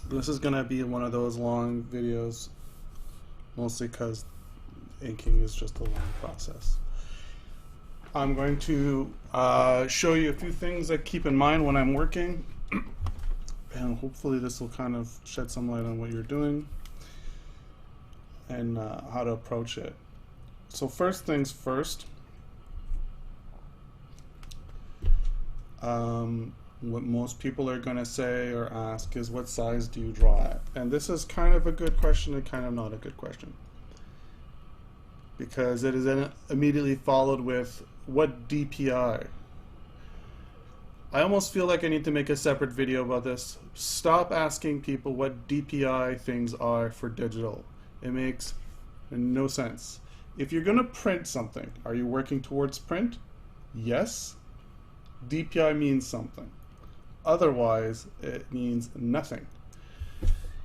This is gonna be one of those long videos, mostly because inking is just a long process. I'm going to show you a few things I keep in mind when I'm working, and hopefully this will kind of shed some light on what you're doing and how to approach it. So first things first, what most people are going to say or ask is, what size do you draw at? And this is kind of a good question and kind of not a good question, because it is then immediately followed with, what DPI? I almost feel like I need to make a separate video about this. Stop asking people what DPI things are for digital. It makes no sense. If you're going to print something, are you working towards print? Yes. DPI means something. Otherwise, it means nothing.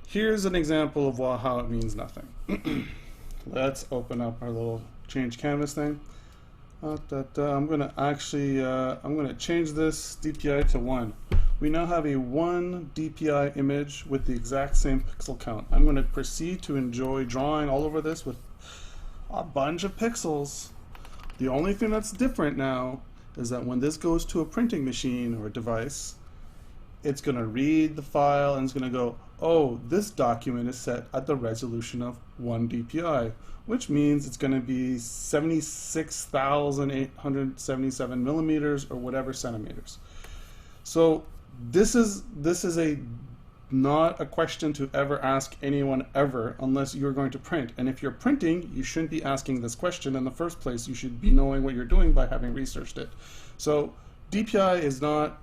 Here's an example of how it means nothing. Let's open up our little change canvas thing. I'm gonna change this DPI to 1. We now have a 1 DPI image with the exact same pixel count. I'm going to proceed to enjoy drawing all over this with a bunch of pixels. The only thing that's different now is that when this goes to a printing machine or a device, it's going to read the file and it's going to go, oh, this document is set at the resolution of 1 DPI, which means it's going to be 76,877 millimeters or whatever centimeters. So this is not a question to ever ask anyone ever, unless you're going to print. And if you're printing, you shouldn't be asking this question in the first place. You should be knowing what you're doing by having researched it. So DPI is not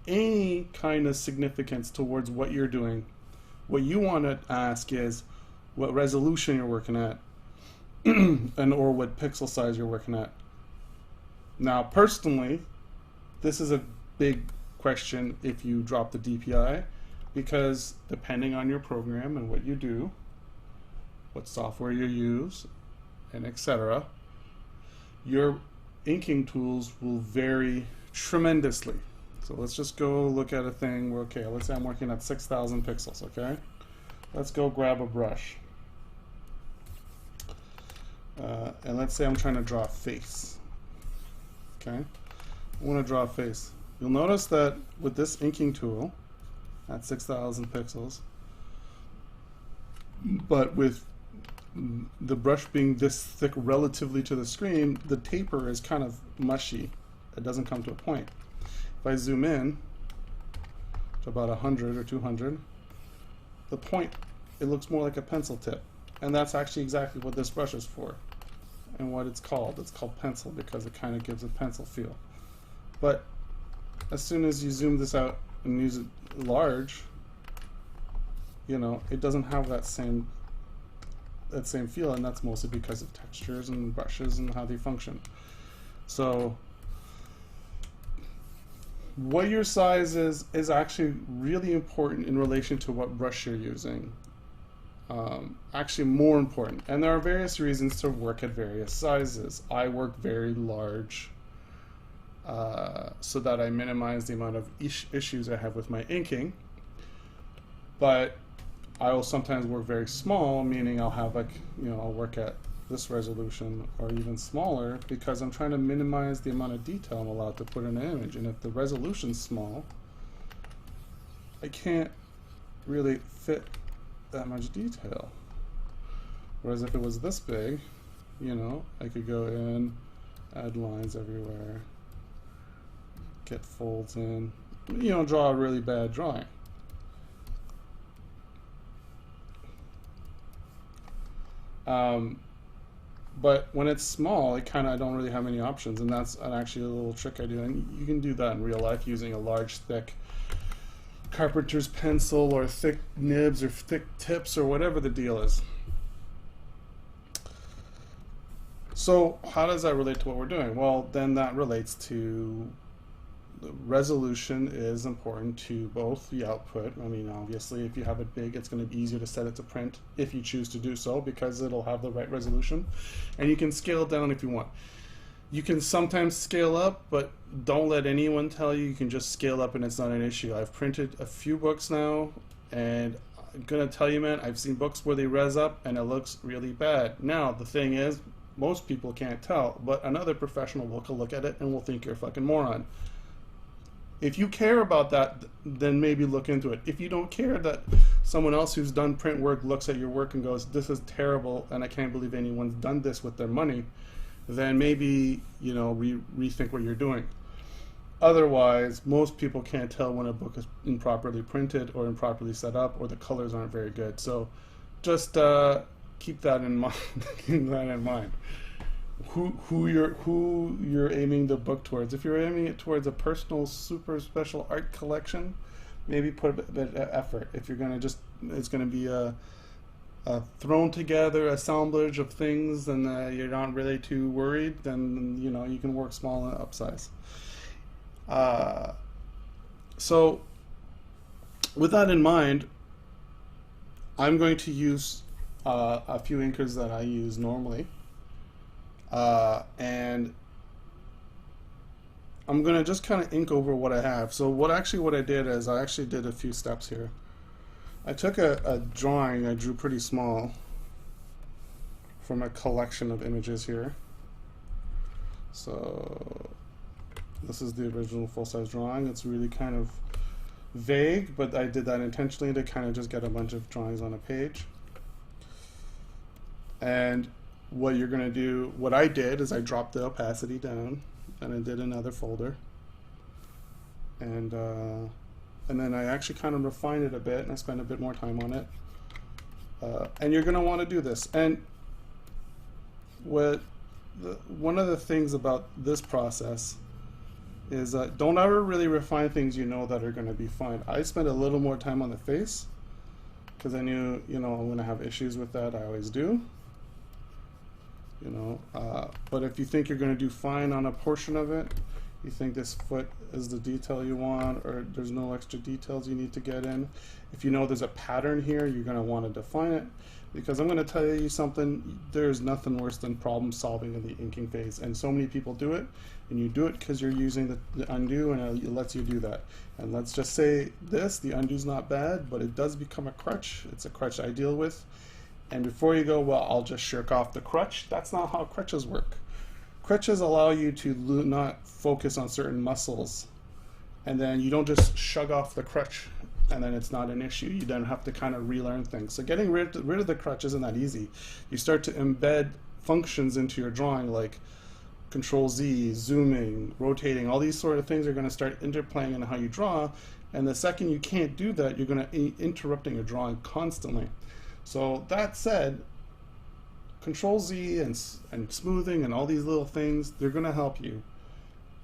any kind of significance towards what you're doing. What you want to ask is what resolution you're working at and or what pixel size you're working at. Now, personally, this is a big question if you drop the DPI, because depending on your program and what you do, what software you use, and etc., your inking tools will vary tremendously. So let's just go look at a thing where, okay, let's say I'm working at 6,000 pixels, okay? Let's go grab a brush. And let's say I'm trying to draw a face, okay? I want to draw a face. You'll notice that with this inking tool at 6,000 pixels, but with the brush being this thick relatively to the screen, the taper is kind of mushy. It doesn't come to a point. If I zoom in to about 100 or 200, the point, it looks more like a pencil tip. And that's actually exactly what this brush is for and what it's called. It's called pencil because it kind of gives a pencil feel. But as soon as you zoom this out and use it large, you know, it doesn't have that same feel, and that's mostly because of textures and brushes and how they function. So what your size is actually really important in relation to what brush you're using. Actually more important, and there are various reasons to work at various sizes. I work very large so that I minimize the amount of issues I have with my inking, but I will sometimes work very small, meaning I'll have, like, you know, I'll work at this resolution or even smaller because I'm trying to minimize the amount of detail I'm allowed to put in an image. And if the resolution's small, I can't really fit that much detail. Whereas if it was this big, you know, I could go in, add lines everywhere, get folds in, you know, draw a really bad drawing. But when it's small, I don't really have any options, and that's actually a little trick I do. And you can do that in real life using a large, thick carpenter's pencil or thick nibs or thick tips or whatever the deal is. So how does that relate to what we're doing? Well, then that relates to the resolution is important to both the output. I mean, obviously, if you have it big, it's going to be easier to set it to print if you choose to do so, because it'll have the right resolution. And you can scale it down if you want. You can sometimes scale up, but don't let anyone tell you you can just scale up and it's not an issue. I've printed a few books now, and I'm gonna tell you, man, I've seen books where they res up and it looks really bad. Now, the thing is, most people can't tell, but another professional will look at it and will think you're a fucking moron. If you care about that, then maybe look into it. If you don't care that someone else who's done print work looks at your work and goes, this is terrible and I can't believe anyone's done this with their money, then maybe, you know, rethink what you're doing. Otherwise, most people can't tell when a book is improperly printed or improperly set up or the colors aren't very good. So just keep that in mind. Keep that in mind. Who you're aiming the book towards. If you're aiming it towards a personal, super special art collection, maybe put a bit of effort. If you're gonna just, it's gonna be a thrown together assemblage of things, and you're not really too worried, then you know you can work small and upsize. So with that in mind, I'm going to use a few inkers that I use normally, and I'm gonna just kind of ink over what I have. So what I did is I actually did a few steps here. I took a drawing I drew pretty small from a collection of images here. So this is the original full-size drawing. It's really kind of vague, but I did that intentionally to kind of just get a bunch of drawings on a page. And what you're going to do, what I did is I dropped the opacity down and I did another folder. And then I actually kind of refined it a bit and I spent a bit more time on it. And you're going to want to do this. And one of the things about this process is don't ever really refine things you know that are going to be fine. I spent a little more time on the face because I knew, you know, I'm going to have issues with that. I always do. You know, but if you think you're going to do fine on a portion of it, you think this foot is the detail you want, or there's no extra details you need to get in, if you know there's a pattern here, you're going to want to define it, because I'm going to tell you something, there's nothing worse than problem solving in the inking phase, and so many people do it, and you do it because you're using the undo, and it lets you do that. And let's just say this, the undo's not bad, but it does become a crutch. It's a crutch I deal with. And before you go, well, I'll just shirk off the crutch, that's not how crutches work. Crutches allow you to not focus on certain muscles, and then you don't just shrug off the crutch and then it's not an issue. You then have to kind of relearn things. So getting rid of the crutch isn't that easy. You start to embed functions into your drawing like Control Z, zooming, rotating, all these sort of things are going to start interplaying in how you draw, and the second you can't do that, you're going to be interrupting your drawing constantly. So that said, Control Z and smoothing and all these little things, they're going to help you.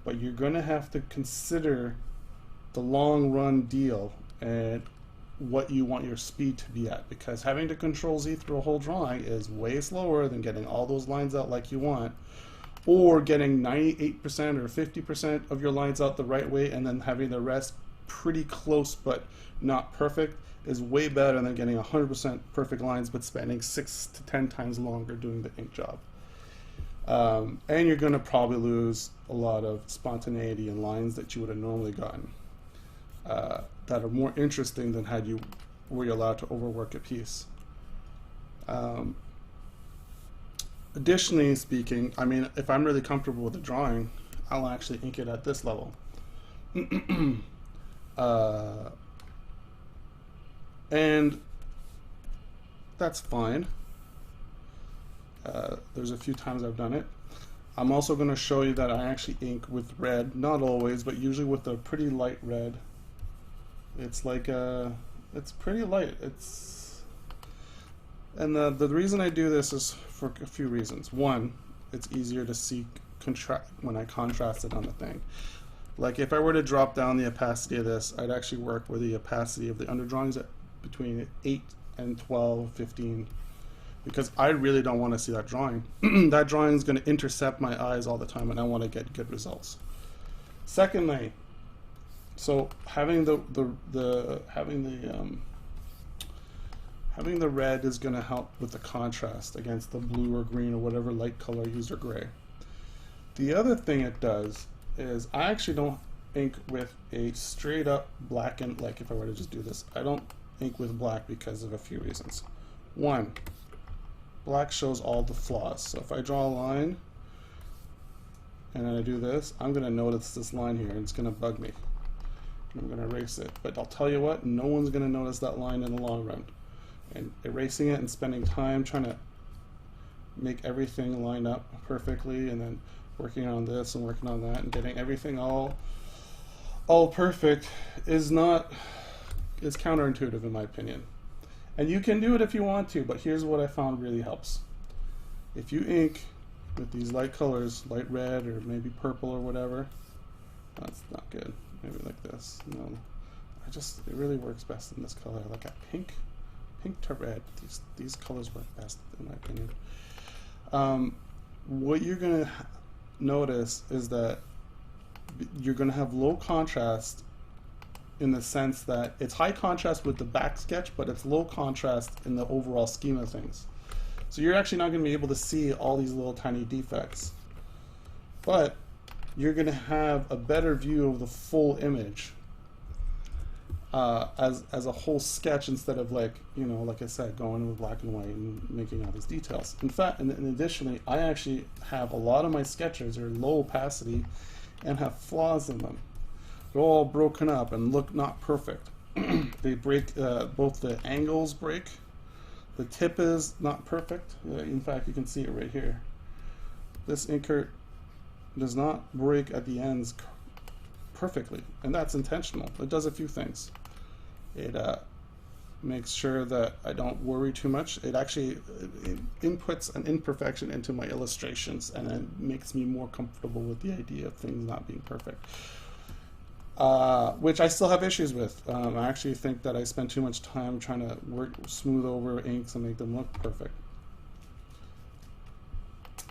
But you're going to have to consider the long run deal and what you want your speed to be at. Because having to Control Z through a whole drawing is way slower than getting all those lines out like you want. Or getting 98% or 50% of your lines out the right way and then having the rest pretty close but not perfect is way better than getting 100% perfect lines but spending 6 to 10 times longer doing the ink job. And you're going to probably lose a lot of spontaneity in lines that you would have normally gotten that are more interesting than were you allowed to overwork a piece. Additionally speaking, I mean, if I'm really comfortable with the drawing, I'll actually ink it at this level. And that's fine. There's a few times I've done it. I'm also going to show you that I actually ink with red, not always, but usually with a pretty light red. It's like it's pretty light. And the reason I do this is for a few reasons. One, it's easier to see when I contrast it on the thing. Like if I were to drop down the opacity of this, I'd actually work with the opacity of the underdrawings at between 8 and 12, 15, because I really don't want to see that drawing. That drawing is going to intercept my eyes all the time, and I want to get good results. Secondly, so having the red is going to help with the contrast against the blue or green or whatever light color used or gray. The other thing it does is I actually don't ink with a straight up blackened, like if I were to just do this, I don't ink with black because of a few reasons. One, black shows all the flaws. So if I draw a line and then I do this, I'm going to notice this line here and it's going to bug me. I'm going to erase it. But I'll tell you what, no one's going to notice that line in the long run. And erasing it and spending time trying to make everything line up perfectly, and then working on this and working on that and getting everything all perfect is counterintuitive in my opinion. And you can do it if you want to, but here's what I found really helps. If you ink with these light colors, light red or maybe purple or whatever, that's not good. Maybe like this. No, it really works best in this color. Like a pink to red. These colors work best in my opinion. What you're gonna notice is that you're gonna have low contrast in the sense that it's high contrast with the back sketch, but it's low contrast in the overall scheme of things. So you're actually not gonna be able to see all these little tiny defects, but you're gonna have a better view of the full image as a whole sketch, instead of like, you know, like I said, going with black and white and making all these details. In fact, and additionally, I actually have a lot of my sketches are low opacity and have flaws in them. They're all broken up and look not perfect. They break, both the angles break, the tip is not perfect. In fact, you can see it right here. This inker does not break at the ends perfectly, and that's intentional. It does a few things. It makes sure that I don't worry too much. It actually inputs an imperfection into my illustrations, and then makes me more comfortable with the idea of things not being perfect, which I still have issues with. I actually think that I spend too much time trying to smooth over inks and make them look perfect.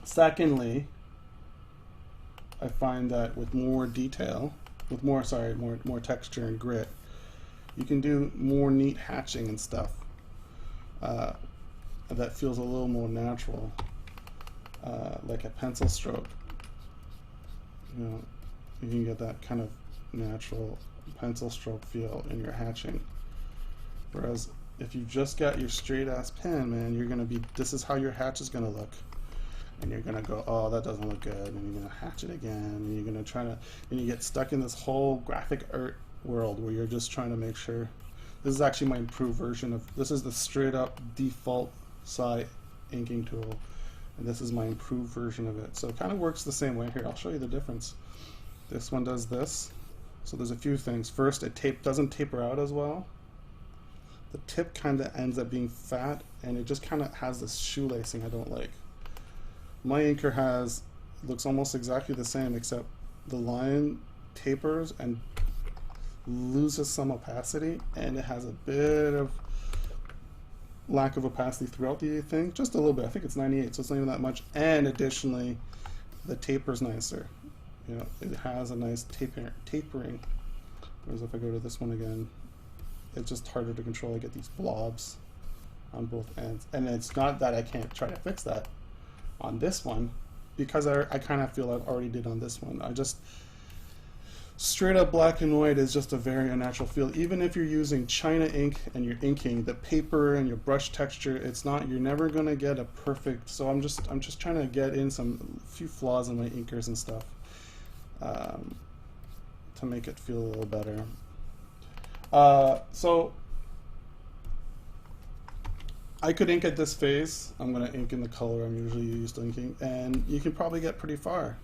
Secondly, I find that with more detail, with more texture and grit, you can do more neat hatching and stuff that feels a little more natural, like a pencil stroke. You know, you can get that kind of natural pencil stroke feel in your hatching. Whereas if you just got your straight ass pen, man, you're gonna be, this is how your hatch is gonna look. And you're gonna go, oh, that doesn't look good, and you're gonna hatch it again, and you're gonna try to, and you get stuck in this whole graphic art world where you're just trying to make sure. This is actually my improved version of, this is the straight up default Psi inking tool, and this is my improved version of it. So it kind of works the same way. Here, I'll show you the difference. This one does this. So there's a few things. First, it doesn't taper out as well. The tip kind of ends up being fat, and it just kind of has this shoelacing I don't like. My inker looks almost exactly the same, except the line tapers and loses some opacity, and it has a bit of lack of opacity throughout the thing, just a little bit. I think it's 98, so it's not even that much. And additionally, the taper's nicer. You know, it has a nice tapering. Whereas if I go to this one again, it's just harder to control. I get these blobs on both ends, and it's not that I can't try to fix that on this one, because I kind of feel I've already did on this one. I just, straight up black and white is just a very unnatural feel. Even if you're using China ink and you're inking, the paper and your brush texture, it's not, you're never gonna get a perfect. So I'm just trying to get in few flaws in my inkers and stuff to make it feel a little better. So I could ink at this phase. I'm going to ink in the color I'm usually used to inking, and you can probably get pretty far.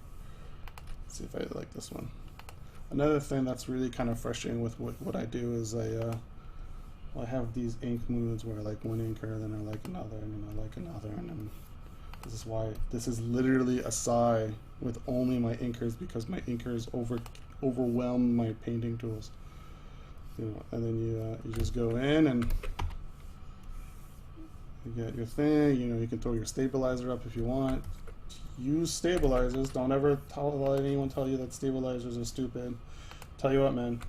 Let's see if I like this one. Another thing that's really kind of frustrating with what I do is I have these ink moods where I like one inker, then I like another, and then I like another, and then this is why this is literally a Psi with only my inkers, because my inkers overwhelm my painting tools. You know, and then you just go in and you get your thing. You know, you can throw your stabilizer up if you want. Use stabilizers. Don't ever let anyone tell you that stabilizers are stupid. Tell you what, man.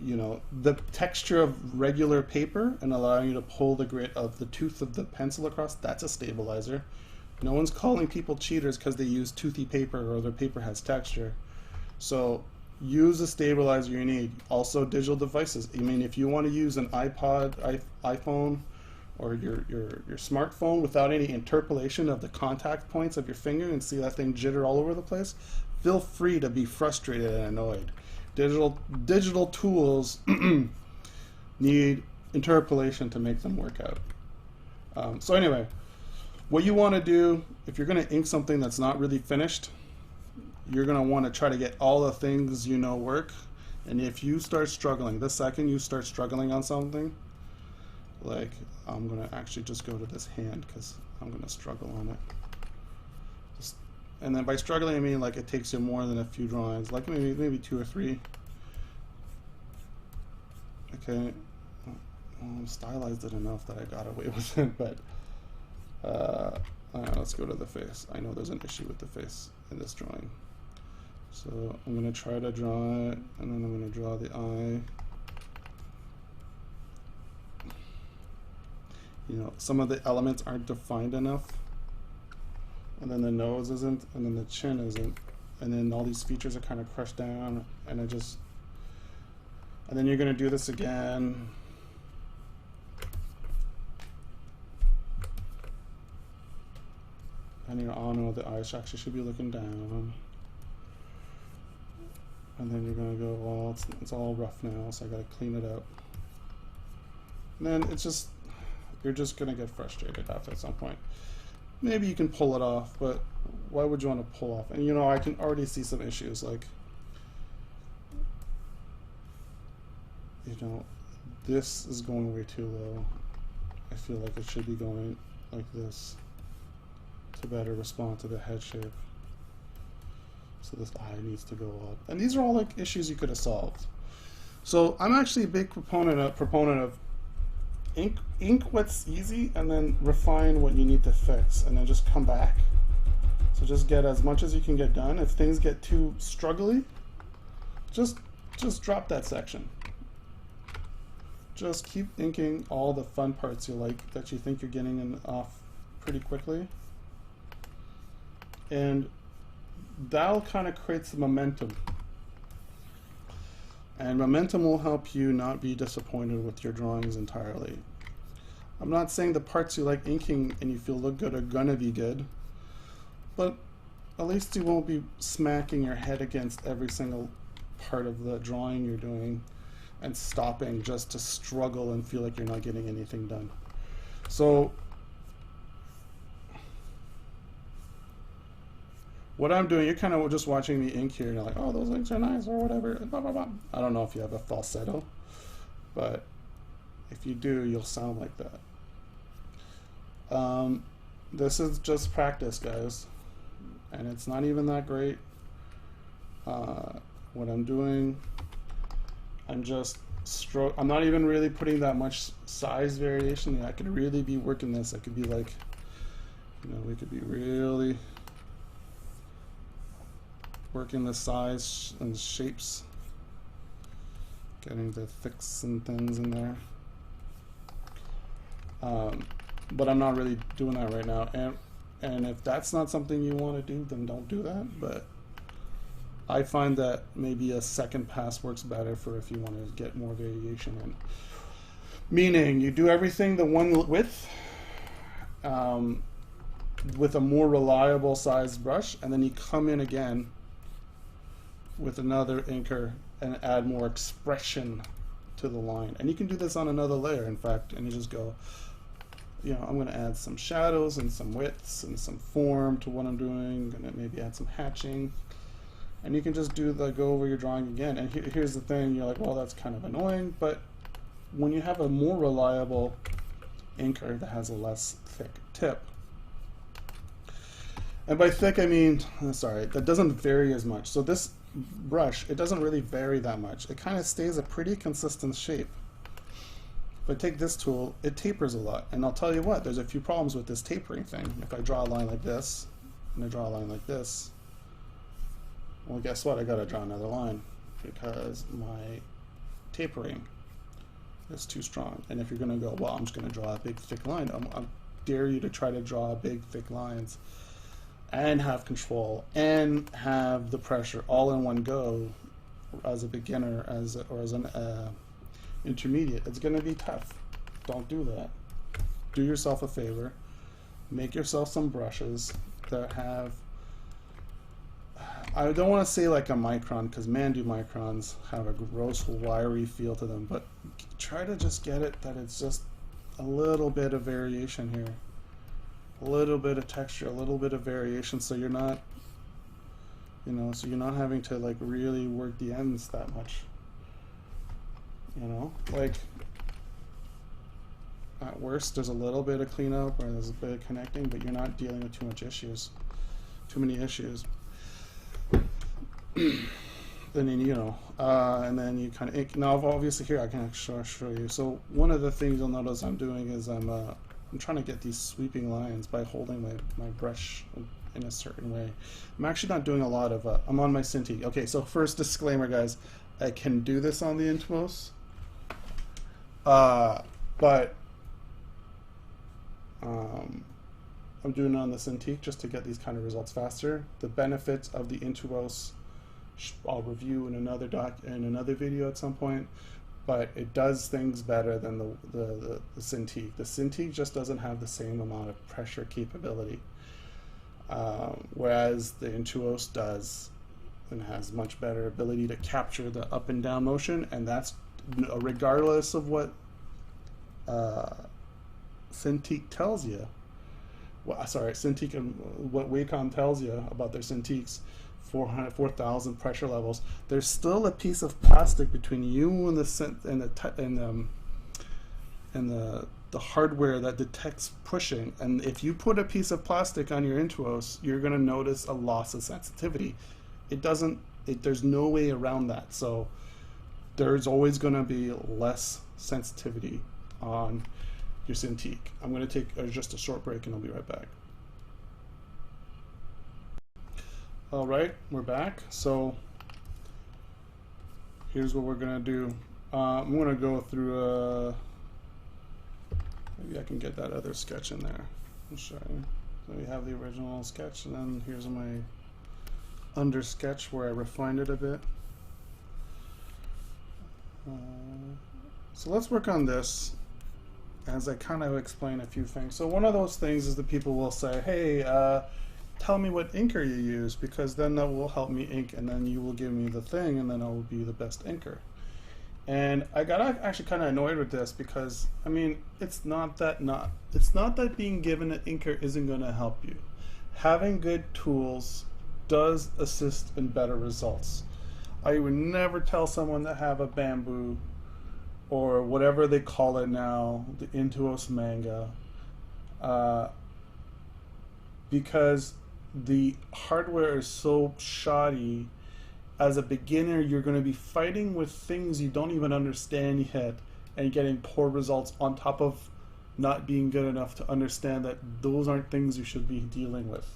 You know, the texture of regular paper and allowing you to pull the grit of the tooth of the pencil across, that's a stabilizer. No one's calling people cheaters because they use toothy paper or their paper has texture. So use the stabilizer you need. Also digital devices. I mean, if you want to use an iPod, iPhone, or your smartphone without any interpolation of the contact points of your finger and see that thing jitter all over the place, feel free to be frustrated and annoyed. Digital tools need interpolation to make them work out. So anyway, what you want to do, if you're going to ink something that's not really finished, you're going to want to try to get all the things you know work. And if you start struggling, the second you start struggling on something, like I'm going to actually just go to this hand because I'm going to struggle on it. And then by struggling, I mean like it takes you more than a few drawings, like maybe 2 or 3. Okay, well, stylized it enough that I got away with it, but let's go to the face. I know there's an issue with the face in this drawing. So I'm going to try to draw it, and then I'm going to draw the eye. You know, some of the elements aren't defined enough, and then the nose isn't, and then the chin isn't, and then all these features are kind of crushed down, and and then you're going to do this again. And you know, the eyes actually should be looking down. And then you're going to go, well, it's all rough now, so I got to clean it up. And then you're just going to get frustrated after at some point. Maybe you can pull it off, but why would you want to pull off? And you know, I can already see some issues, like, you know, this is going way too low. I feel like it should be going like this to better respond to the head shape. So this eye needs to go up. And these are all like issues you could have solved. So I'm actually a big proponent of ink what's easy and then refine what you need to fix and then just come back. So just get as much as you can get done. If things get too struggly, just drop that section. Just keep inking all the fun parts you like, that you think you're getting off pretty quickly. And that'll kind of create some momentum. And momentum will help you not be disappointed with your drawings entirely. I'm not saying the parts you like inking and you feel look good are gonna be good, but at least you won't be smacking your head against every single part of the drawing you're doing and stopping just to struggle and feel like you're not getting anything done. So what I'm doing, you're kind of just watching me ink here and you're like, oh, those inks are nice or whatever, blah, blah, blah. I don't know if you have a falsetto, but if you do, you'll sound like that. This is just practice, guys, and it's not even that great. What I'm doing, I'm not even really putting that much size variation. I could really be working this. I could be like, you know, we could be really working the size and shapes, getting the thicks and thins in there. But I'm not really doing that right now. And if that's not something you want to do, then don't do that. But I find that maybe a second pass works better for if you want to get more variation in. Meaning, you do everything the one width with a more reliable sized brush, and then you come in again with another inker and add more expression to the line. And you can do this on another layer, in fact, and you just go, you know, I'm going to add some shadows and some widths and some form to what I'm doing, and maybe add some hatching. And you can just go over your drawing again. And here's the thing, you're like, well, that's kind of annoying, but when you have a more reliable inker that has a less thick tip, and by thick I mean, sorry, that doesn't vary as much. So this brush, it doesn't really vary that much. It kind of stays a pretty consistent shape. If I take this tool, it tapers a lot. And I'll tell you what, there's a few problems with this tapering thing. If I draw a line like this, and I draw a line like this, well, guess what? I got to draw another line because my tapering is too strong. And if you're going to go, well, I'm just going to draw a big thick line, I dare you to try to draw big thick lines and have control and have the pressure all in one go. as a beginner, or as an intermediate. It's going to be tough. Don't do that. Do yourself a favor. Make yourself some brushes that have, I don't want to say like a micron, because man, do microns have a gross wiry feel to them, but try to just get it that it's just a little bit of variation here, a little bit of texture, a little bit of variation, so you're not, you know, so you're not having to like really work the ends that much, you know, like at worst there's a little bit of cleanup or there's a bit of connecting, but you're not dealing with too many issues. Then you know, and then you kind of ink. Now obviously here I can show you. So one of the things you'll notice I'm doing is I'm trying to get these sweeping lines by holding my brush in a certain way. I'm actually not doing a lot of I'm on my Cintiq. Okay, so first disclaimer, guys, I can do this on the Intuos, but I'm doing it on the Cintiq just to get these kind of results faster. The benefits of the Intuos I'll review in another video at some point, but it does things better than the Cintiq. The Cintiq just doesn't have the same amount of pressure capability, whereas the Intuos does and has much better ability to capture the up and down motion, and that's regardless of what Cintiq tells you. Well, sorry, Cintiq and what Wacom tells you about their Cintiqs. 4,000 pressure levels. There's still a piece of plastic between you and the hardware that detects pushing. And if you put a piece of plastic on your Intuos, you're going to notice a loss of sensitivity. There's no way around that. So there's always going to be less sensitivity on your Cintiq. I'm going to take just a short break and I'll be right back. All right, we're back. So here's what we're gonna do. I'm gonna go through, maybe I can get that other sketch in there. I'll show you. So we have the original sketch, and then here's my under sketch where I refined it a bit. So let's work on this as I kind of explain a few things. So one of those things is that people will say, hey, tell me what inker you use, because then that will help me ink, and then you will give me the thing, and then I will be the best inker. And I got actually kind of annoyed with this, because I mean, it's not that being given an inker isn't going to help you. Having good tools does assist in better results. I would never tell someone to have a Bamboo or whatever they call it now, the Intuos Manga, because the hardware is so shoddy. As a beginner, you're going to be fighting with things you don't even understand yet and getting poor results on top of not being good enough to understand that those aren't things you should be dealing with.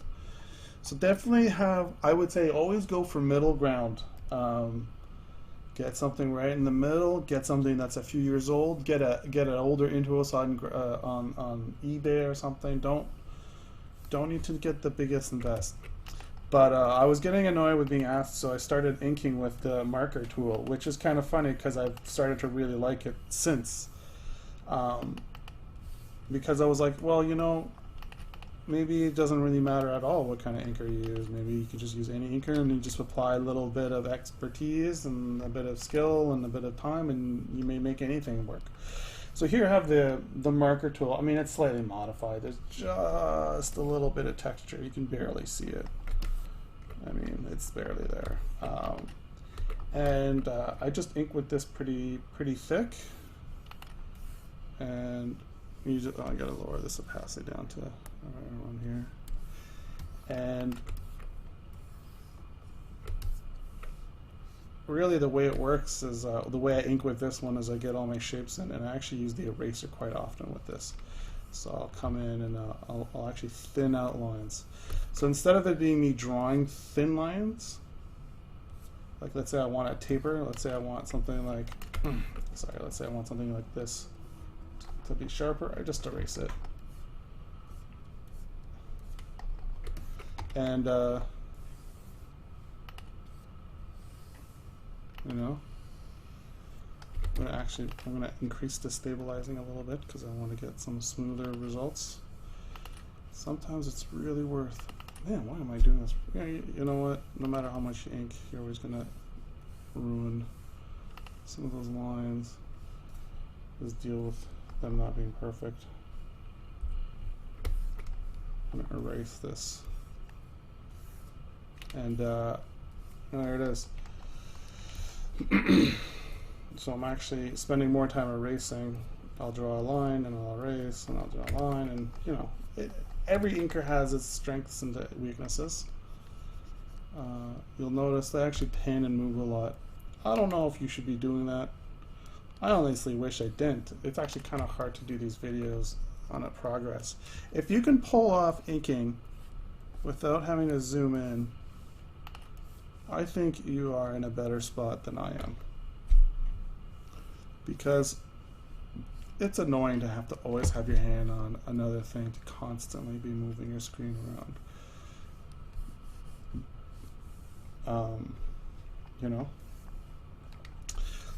So definitely I would say always go for middle ground. Get something right in the middle, get something that's a few years old, get an older Intuos on eBay or something. Don't need to get the biggest and best. But I was getting annoyed with being asked, so I started inking with the marker tool, which is kind of funny because I've started to really like it since. Because I was like, well, you know, maybe it doesn't really matter at all what kind of inker you use. Maybe you could just use any inker and you just apply a little bit of expertise and a bit of skill and a bit of time, and you may make anything work. So here I have the marker tool. I mean, it's slightly modified. There's just a little bit of texture. You can barely see it. I mean, it's barely there. And I just ink with this pretty thick. And I gotta lower this opacity down to around here. And really the way it works is, the way I ink with this one is I get all my shapes in, and I actually use the eraser quite often with this. So I'll come in and I'll actually thin out lines. So instead of it being me drawing thin lines, like let's say I want a taper, let's say I want something like, let's say I want something like this to be sharper, I just erase it. And you know. I'm gonna increase the stabilizing a little bit because I want to get some smoother results. Sometimes it's really worth. Man, why am I doing this? Yeah, you know what? No matter how much you ink, you're always gonna ruin some of those lines. Just deal with them not being perfect. I'm gonna erase this, and there it is. So I'm actually spending more time erasing. I'll draw a line and I'll erase and I'll draw a line, and you know, every inker has its strengths and weaknesses. You'll notice they actually pan and move a lot. I don't know if you should be doing that. I honestly wish I didn't. It's actually kind of hard to do these videos on a progress. If you can pull off inking without having to zoom in, I think you are in a better spot than I am. Because it's annoying to have to always have your hand on another thing, to constantly be moving your screen around. You know?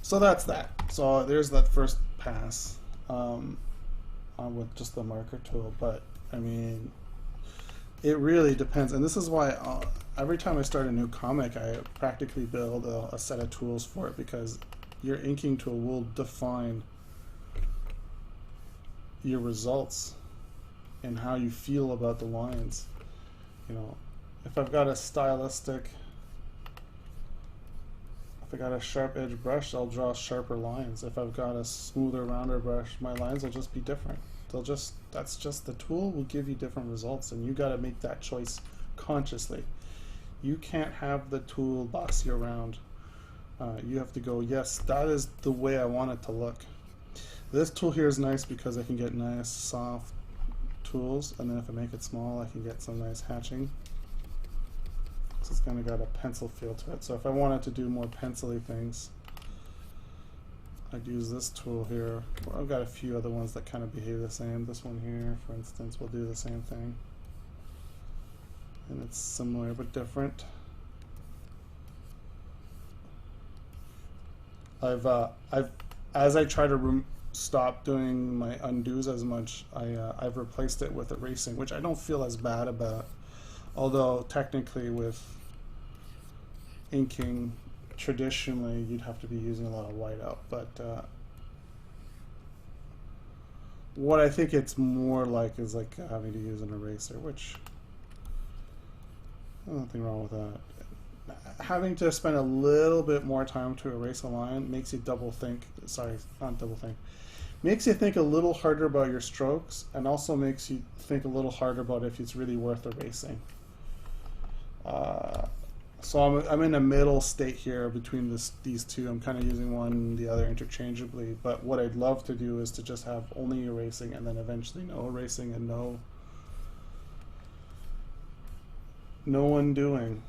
So that's that. So there's that first pass with just the marker tool. But I mean, it really depends. And this is why every time I start a new comic, I practically build a set of tools for it, because your inking tool will define your results and how you feel about the lines. You know, if I've got a stylistic, if I got a sharp edge brush, I'll draw sharper lines. If I've got a smoother, rounder brush, my lines will just be different. That's just the tool will give you different results, and you got to make that choice consciously. You can't have the tool boss you around. You have to go, yes, that is the way I want it to look. This tool here is nice because I can get nice soft tools, and then if I make it small, I can get some nice hatching. So it's kind of got a pencil feel to it. So if I wanted to do more pencil-y things, I'd use this tool here. I've got a few other ones that kind of behave the same. This one here, for instance, will do the same thing. And it's similar but different. As I try to stop doing my undos as much, I've replaced it with erasing, which I don't feel as bad about. Although technically with inking, traditionally you'd have to be using a lot of whiteout. But what I think it's more like is like having to use an eraser, which there's nothing wrong with that. Having to spend a little bit more time to erase a line makes you double think. Sorry, not double think. Makes you think a little harder about your strokes, and also makes you think a little harder about if it's really worth erasing. So I'm in a middle state here between these two. I'm kind of using one and the other interchangeably, but what I'd love to do is to just have only erasing and then eventually no erasing and no undoing,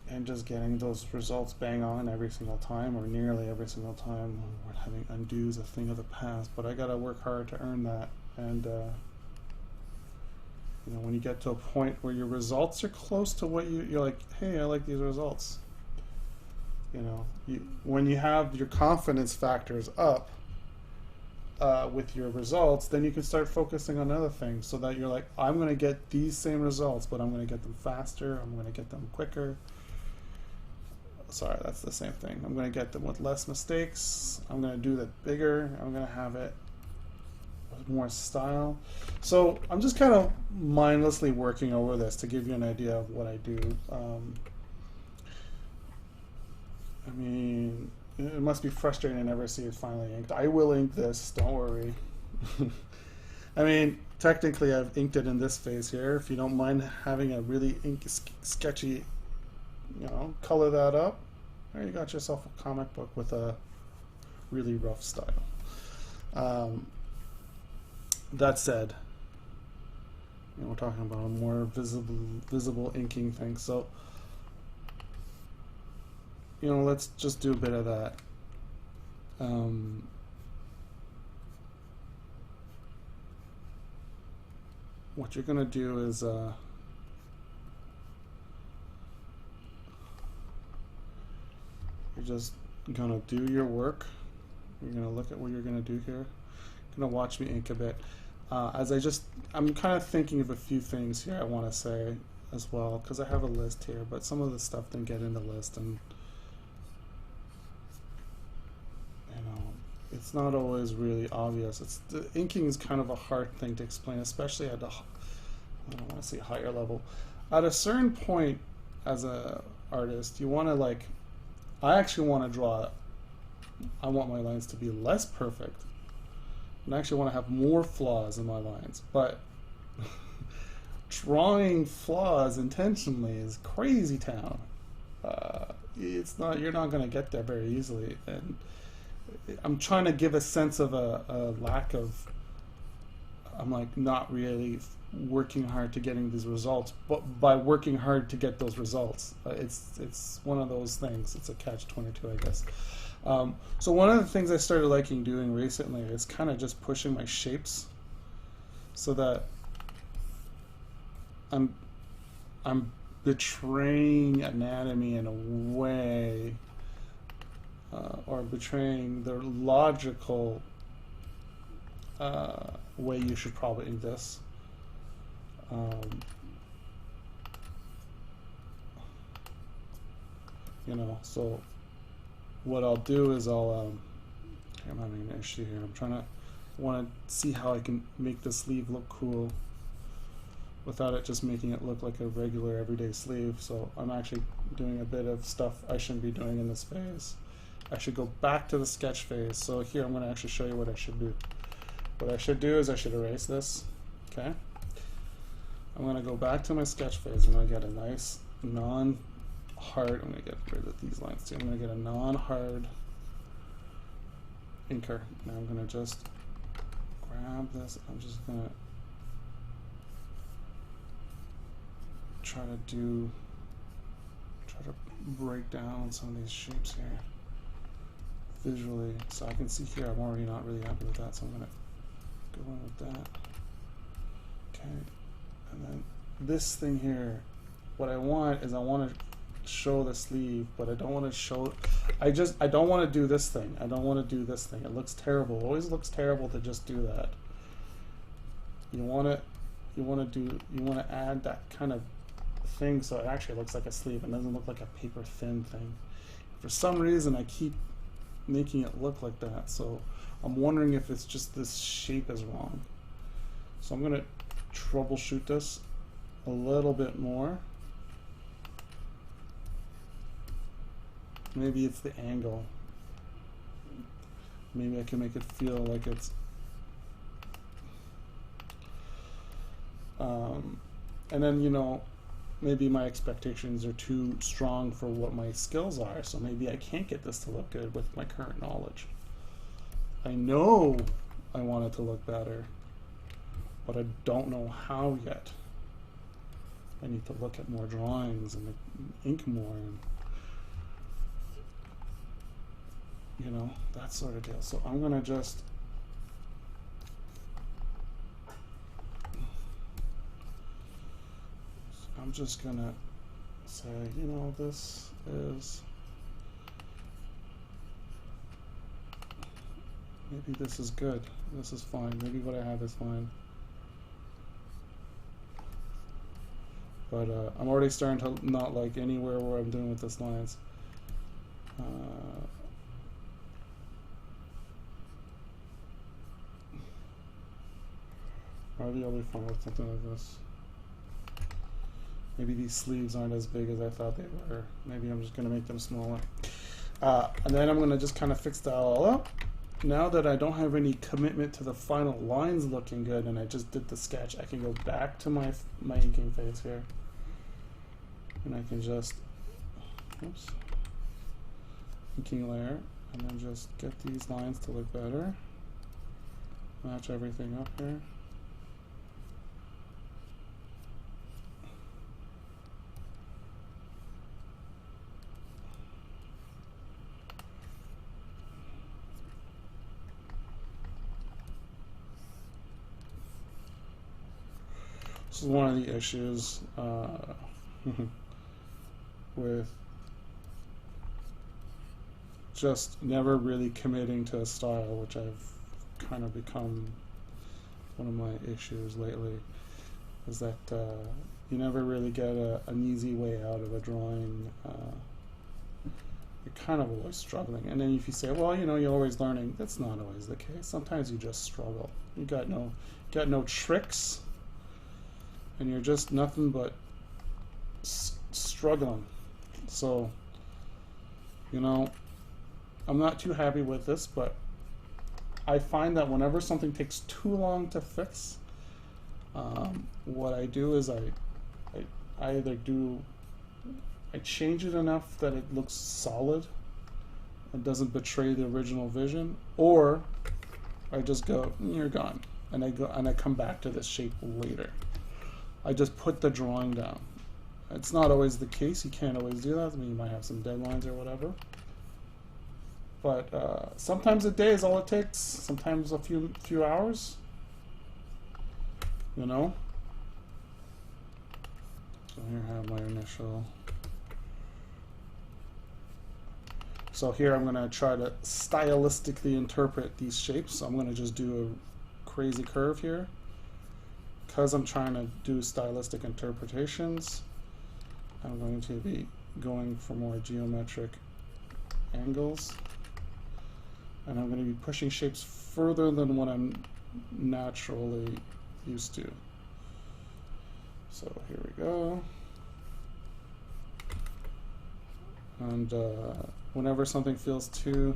and just getting those results bang on every single time, or nearly every single time. We're having undo's a thing of the past, but I gotta work hard to earn that. And you know, when you get to a point where your results are close to what you're like, hey, I like these results. You know, when you have your confidence factors up with your results, then you can start focusing on other things, so that you're like, I'm going to get these same results, but I'm going to get them faster. I'm going to get them quicker. Sorry, that's the same thing. I'm going to get them with less mistakes. I'm going to do that bigger. I'm going to have it with more style. So I'm just kind of mindlessly working over this to give you an idea of what I do. I mean, it must be frustrating to never see it finally inked. I will ink this, don't worry. I mean, technically I've inked it in this phase here. If you don't mind having a really sketchy, you know, color that up, there you got yourself a comic book with a really rough style. That said, you know, we're talking about a more visible inking thing. So, you know, let's just do a bit of that. What you're gonna do is you're just gonna do your work. You're gonna look at what you're gonna do here. You're gonna watch me ink a bit. I'm kind of thinking of a few things here I want to say as well, because I have a list here, but some of the stuff didn't get in the list, and you know, it's not always really obvious. The inking is kind of a hard thing to explain, especially at I don't want to say higher level. At a certain point as a artist, you want to like, I actually want to draw, I want my lines to be less perfect, and I actually want to have more flaws in my lines, but drawing flaws intentionally is crazy town. It's not, you're not going to get there very easily, and I'm trying to give a sense of a lack of, I'm like not really working hard to getting these results, but by working hard to get those results, it's one of those things. It's a catch-22, I guess. So one of the things I started liking doing recently is kind of just pushing my shapes so that I'm betraying anatomy in a way, or betraying the logical way you should probably do this. You know, so what I'll do is I'm having an issue here. Want to see how I can make the sleeve look cool without it just making it look like a regular everyday sleeve. So I'm actually doing a bit of stuff I shouldn't be doing in this phase. I should go back to the sketch phase. So here I'm going to actually show you what I should do. What I should do is I should erase this. Okay. I'm going to go back to my sketch phase. I'm going to get a nice non-hard, I'm going to get rid of these lines too. I'm going to get a non-hard inker. Now I'm going to just grab this. I'm just going to try to break down some of these shapes here visually. So I can see here I'm already not really happy with that, so I'm going to go in with that. Okay. And then this thing here, what I want is I want to show the sleeve, but I don't want to show, I don't want to do this thing. I don't want to do this thing. It looks terrible. It always looks terrible to just do that. You want to add that kind of thing so it actually looks like a sleeve and doesn't look like a paper thin thing. For some reason I keep making it look like that, so I'm wondering if it's just this shape is wrong. So I'm going to troubleshoot this a little bit more. Maybe it's the angle. Maybe I can make it feel like it's and then, you know, maybe my expectations are too strong for what my skills are, so maybe I can't get this to look good with my current knowledge. I know I want it to look better, but I don't know how yet. I need to look at more drawings and ink more, and you know, that sort of deal. So I'm gonna just gonna say, you know, this is, maybe this is good, this is fine, maybe what I have is fine. But I'm already starting to not like anywhere where I'm doing with this lines. Maybe I'll be fine with something like this. Maybe these sleeves aren't as big as I thought they were. Maybe I'm just going to make them smaller. And then I'm going to just kind of fix that all up. Now that I don't have any commitment to the final lines looking good and I just did the sketch, I can go back to my inking phase here. And I can just, oops, inking layer, and then just get these lines to look better. Match everything up here. This is one of the issues with just never really committing to a style, which I've kind of become one of my issues lately, is that you never really get an easy way out of a drawing. You're kind of always struggling. And then if you say, well, you know, you're always learning, that's not always the case. Sometimes you just struggle. You got no tricks, and you're just nothing but struggling. So, you know, I'm not too happy with this, but I find that whenever something takes too long to fix, what I do is I either change it enough that it looks solid and doesn't betray the original vision, or I just go, you're gone, and I come back to this shape later. I just put the drawing down. It's not always the case. You can't always do that. I mean, you might have some deadlines or whatever. But sometimes a day is all it takes. Sometimes a few hours. You know. So here I have my initial. So here I'm going to try to stylistically interpret these shapes. So I'm going to just do a crazy curve here. Because I'm trying to do stylistic interpretations, I'm going to be going for more geometric angles. And I'm going to be pushing shapes further than what I'm naturally used to. So here we go. And whenever something feels too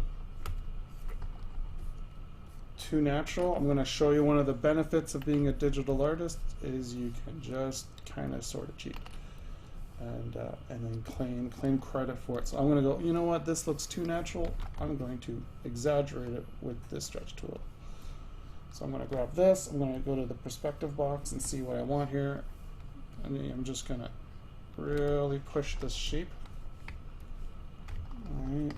natural, I'm going to show you one of the benefits of being a digital artist is you can just kind of sort of cheat and then claim credit for it. So I'm going to go, you know what, this looks too natural. I'm going to exaggerate it with this stretch tool. So I'm going to grab this. I'm going to go to the perspective box and see what I want here. And I'm just going to really push this shape. All right.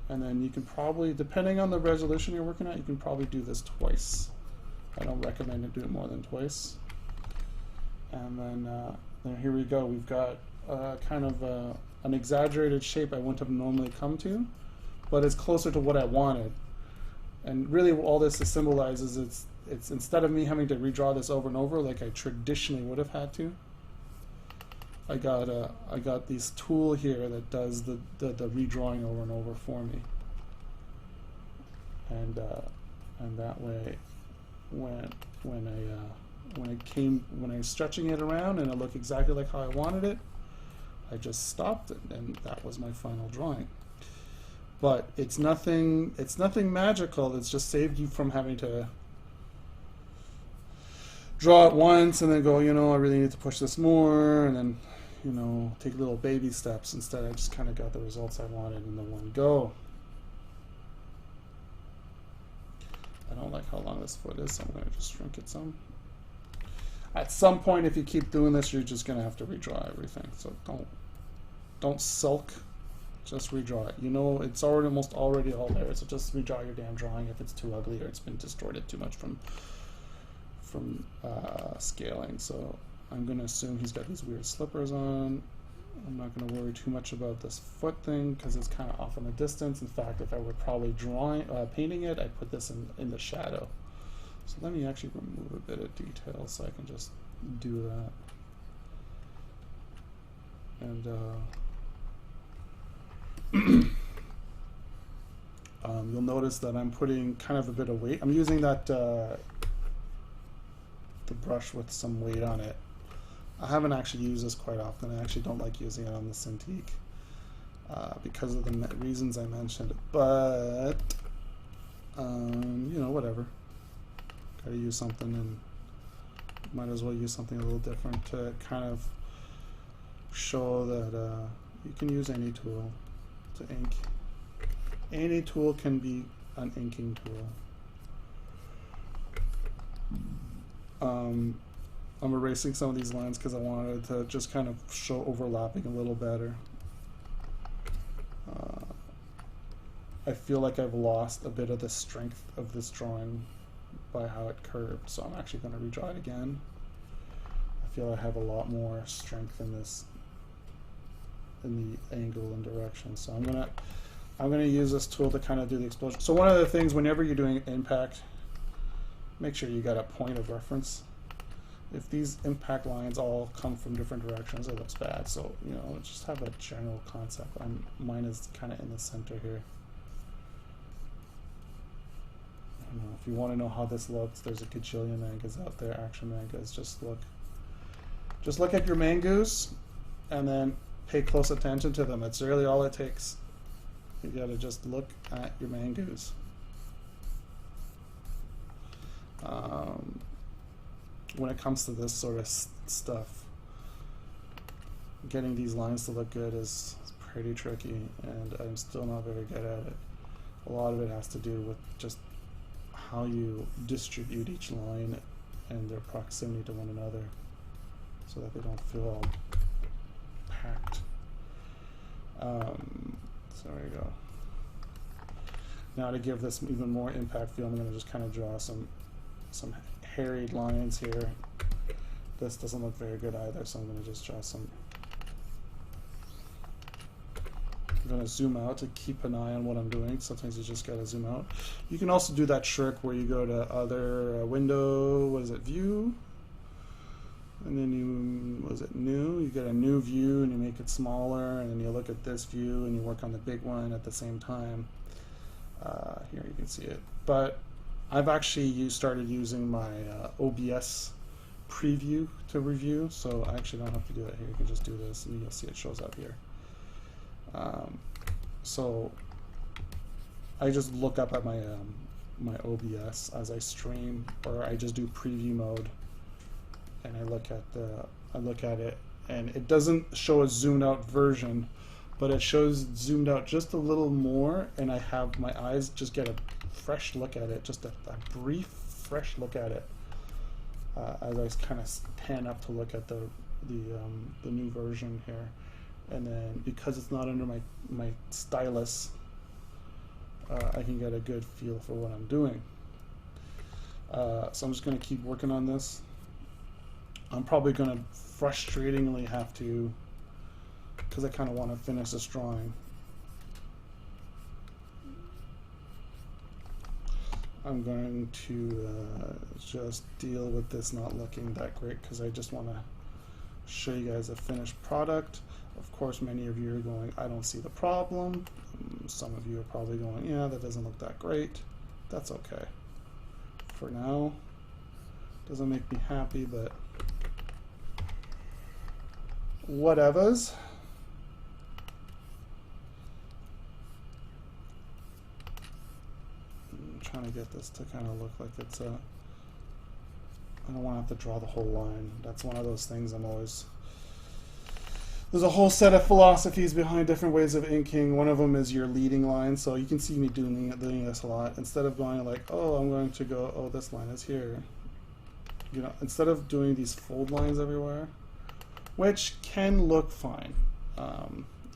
And then you can probably, depending on the resolution you're working at, you can probably do this twice. I don't recommend to do it more than twice. And then here we go. We've got kind of an exaggerated shape I wouldn't have normally come to, but it's closer to what I wanted. And really all this symbolizes it's instead of me having to redraw this over and over like I traditionally would have had to, I got this tool here that does the redrawing over and over for me, and that way, when I was stretching it around and it looked exactly like how I wanted it, I just stopped it, and that was my final drawing. But it's nothing magical. It's just saved you from having to draw it once and then go, you know, I really need to push this more, and then, you know, take little baby steps. Instead, I just kind of got the results I wanted in the one go. I don't like how long this foot is, so I'm going to just shrink it some. At some point, if you keep doing this, you're just going to have to redraw everything. So don't sulk. Just redraw it. You know, it's almost already all there. So just redraw your damn drawing if it's too ugly or it's been distorted too much from scaling. So I'm going to assume he's got these weird slippers on. I'm not going to worry too much about this foot thing because it's kind of off in the distance. In fact, if I were probably painting it, I'd put this in the shadow. So let me actually remove a bit of detail so I can just do that. And you'll notice that I'm putting kind of a bit of weight. I'm using that the brush with some weight on it. I haven't actually used this quite often. I actually don't like using it on the Cintiq because of the reasons I mentioned. But you know, whatever. Gotta use something, and might as well use something a little different to kind of show that you can use any tool to ink. Any tool can be an inking tool. I'm erasing some of these lines because I wanted to just kind of show overlapping a little better. I feel like I've lost a bit of the strength of this drawing by how it curved, so I'm actually going to redraw it again. I feel I have a lot more strength in this, in the angle and direction. So I'm going to use this tool to kind of do the explosion. So one of the things, whenever you're doing impact, make sure you got a point of reference. If these impact lines all come from different directions, it looks bad. So, you know, just have a general concept. Mine is kind of in the center here. I don't know, if you want to know how this looks, there's a gajillion mangas out there, action mangas. Just look at your mangoos and then pay close attention to them. That's really all it takes. You gotta just look at your mangoos. When it comes to this sort of stuff, getting these lines to look good is pretty tricky, and I'm still not very good at it. A lot of it has to do with just how you distribute each line and their proximity to one another so that they don't feel all packed. So there you go. Now to give this even more impact feel, I'm going to just kind of draw some harried lines here. This doesn't look very good either, so I'm going to just draw some. I'm going to zoom out to keep an eye on what I'm doing. Sometimes you just got to zoom out. You can also do that trick where you go to other window, what is it, view? And then you, was it new? You get a new view and you make it smaller, and then you look at this view and you work on the big one at the same time. Here you can see it. But I've actually started using my OBS preview to review, so I actually don't have to do that here. You can just do this and you'll see it shows up here. So I just look up at my my OBS as I stream, or I just do preview mode, and I look at it, and it doesn't show a zoomed out version, but it shows zoomed out just a little more, and I have my eyes just get a fresh look at it, just a brief fresh look at it, as I kind of pan up to look at the new version here. And then because it's not under my stylus, I can get a good feel for what I'm doing. So I'm just going to keep working on this. I'm probably going to frustratingly have to, because I kind of want to finish this drawing, I'm going to just deal with this not looking that great, because I just want to show you guys a finished product. Of course, many of you are going, I don't see the problem. Some of you are probably going, yeah, that doesn't look that great. That's okay. For now, doesn't make me happy, but whatevers. I'm trying to get this to kind of look like it's a, I don't want to have to draw the whole line. That's one of those things I'm always, there's a whole set of philosophies behind different ways of inking. One of them is your leading line. So you can see me doing this a lot. Instead of going like, oh, I'm going to go, oh, this line is here. You know, instead of doing these fold lines everywhere, which can look fine.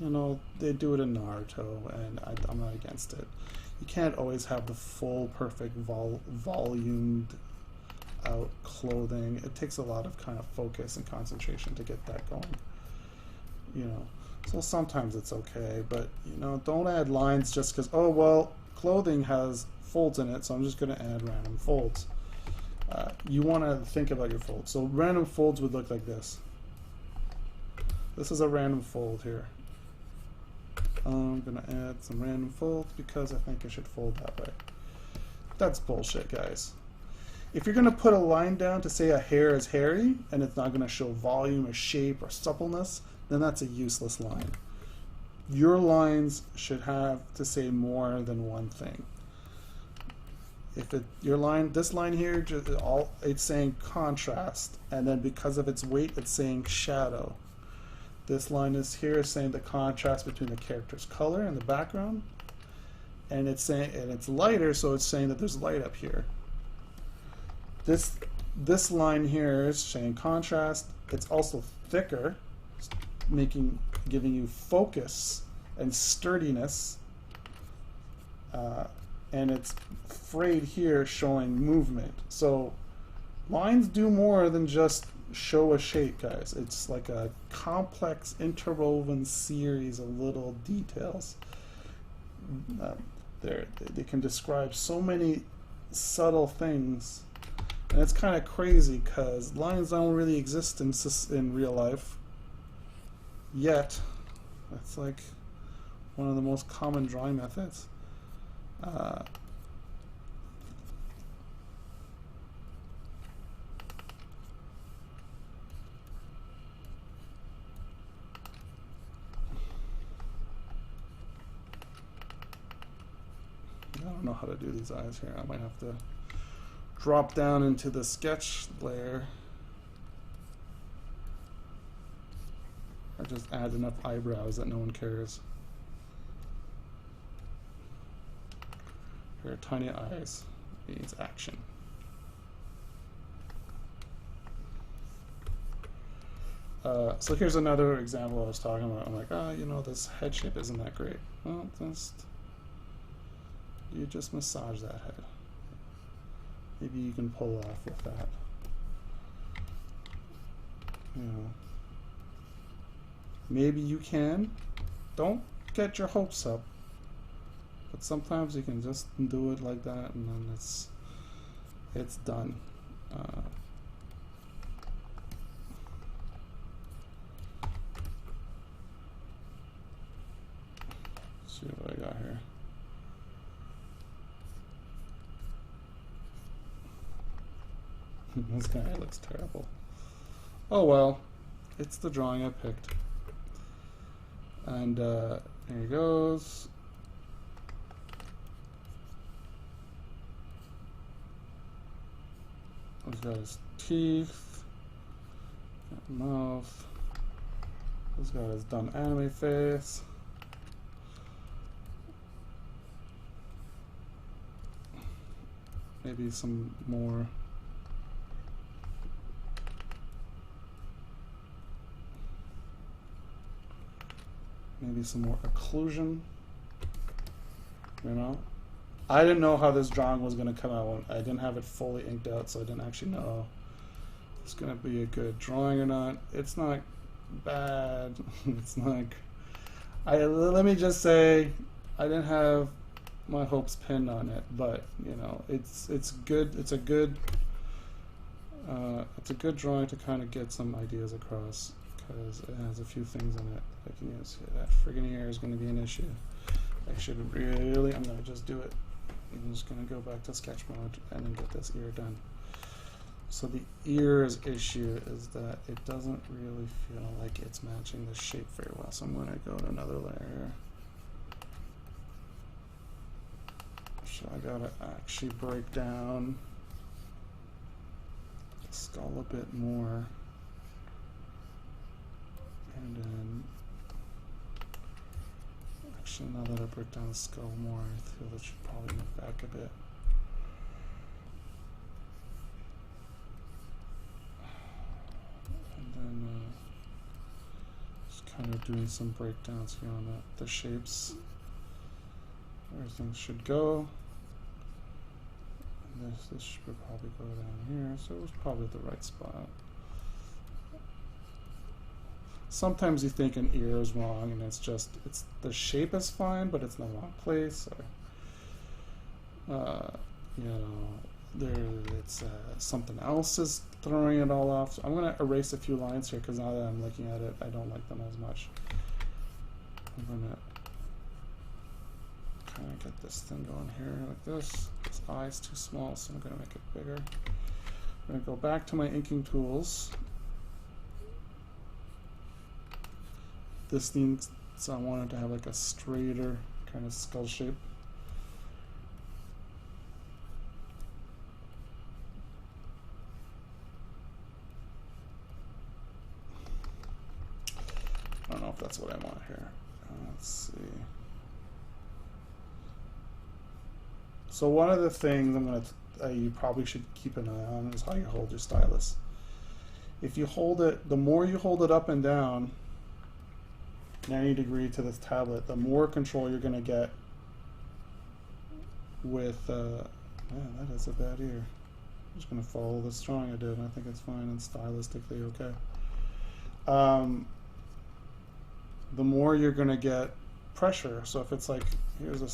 You know, they do it in Naruto, and I'm not against it. You can't always have the full, perfect, volumed out clothing. It takes a lot of kind of focus and concentration to get that going. You know, so sometimes it's okay, but you know, don't add lines just because, oh well, clothing has folds in it, so I'm just going to add random folds. You want to think about your folds. So random folds would look like this. This is a random fold here. I'm going to add some random folds because I think it should fold that way. That's bullshit, guys. If you're going to put a line down to say a hair is hairy and it's not going to show volume or shape or suppleness, then that's a useless line. Your lines should have to say more than one thing. If your line, this line here, it's saying contrast, and then because of its weight, it's saying shadow. This line is here saying the contrast between the character's color and the background, and it's saying, and it's lighter, so it's saying that there's light up here. This line here is saying contrast. It's also thicker, giving you focus and sturdiness, and it's frayed here showing movement. So lines do more than just show a shape, guys. It's like a complex interwoven series of little details. they can describe so many subtle things, and it's kind of crazy because lines don't really exist in real life yet. It's like one of the most common drawing methods. I don't know how to do these eyes here. I might have to drop down into the sketch layer. Or just add enough eyebrows that no one cares. Here are tiny eyes. Needs action. So here's another example I was talking about. I'm like, you know, this head shape isn't that great. Well, you just massage that head. Maybe you can pull off with that. You know, maybe you can. Don't get your hopes up. But sometimes you can just do it like that, and then it's done. Let's see what I got here. This guy looks terrible. Oh well, it's the drawing I picked. And there he goes. He's got his teeth, got mouth. He's got his dumb anime face. Maybe some more. Maybe some more occlusion, you know? I didn't know how this drawing was going to come out. I didn't have it fully inked out, so I didn't actually know if it's going to be a good drawing or not. It's not bad. It's like, let me just say, I didn't have my hopes pinned on it, but you know, it's good. It's a good drawing to kind of get some ideas across, because it has a few things in it I can use. That friggin' ear is going to be an issue. I should really, I'm going to just do it. I'm just going to go back to sketch mode and then get this ear done. So the ear's issue is that it doesn't really feel like it's matching the shape very well. So I'm going to go to another layer. So I got to actually break down the skull a bit more. And then, actually, now that I break down the skull more, I feel that should probably move back a bit. And then just kind of doing some breakdowns here on the shapes, where things should go. And this should probably go down here, so it was probably the right spot. Sometimes you think an ear is wrong, and it's the shape is fine, but it's in the wrong place, or you know, it's something else is throwing it all off. So I'm going to erase a few lines here, because now that I'm looking at it, I don't like them as much. I'm going to kind of get this thing going here like this. This eye is too small, so I'm going to make it bigger. I'm going to go back to my inking tools. This thing, so I wanted to have like a straighter kind of skull shape. I don't know if that's what I want here. Let's see. So one of the things you probably should keep an eye on is how you hold your stylus. If you hold it, the more you hold it up and down 90 degree to this tablet, the more control you're going to get with, man, that is a bad ear. I'm just going to follow this drawing I did, and I think it's fine and stylistically okay. The more you're going to get pressure. So if it's like, here's the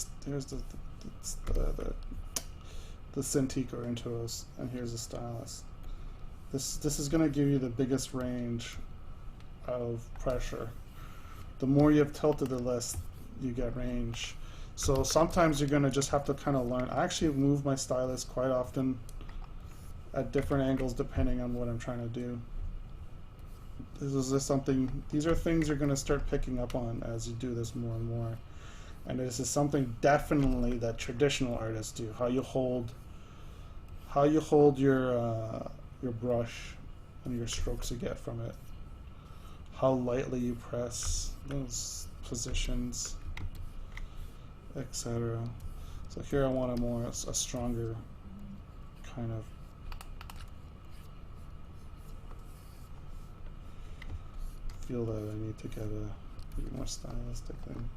Cintiq or Intuos, and here's the stylus. This is going to give you the biggest range of pressure. The more you have tilted, the less you get range. So sometimes you're going to just have to kind of learn. I actually move my stylus quite often at different angles depending on what I'm trying to do. These are things you're going to start picking up on as you do this more and more. And this is something definitely that traditional artists do. How you hold your brush and your strokes you get from it. How lightly you press those positions, etc. So here I want a stronger kind of feel that I need to get a more stylistic thing.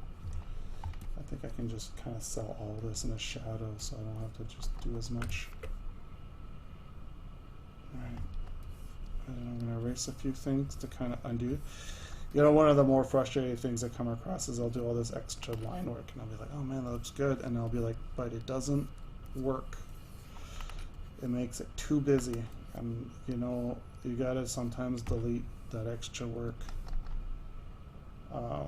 I think I can just kind of sell all this in a shadow so I don't have to just do as much. Alright. And then I'm going to erase a few things to kind of undo. You know, one of the more frustrating things that come across is I'll do all this extra line work and I'll be like, oh man, that looks good. And I'll be like, but it doesn't work. It makes it too busy. And you know, you gotta sometimes delete that extra work. Oh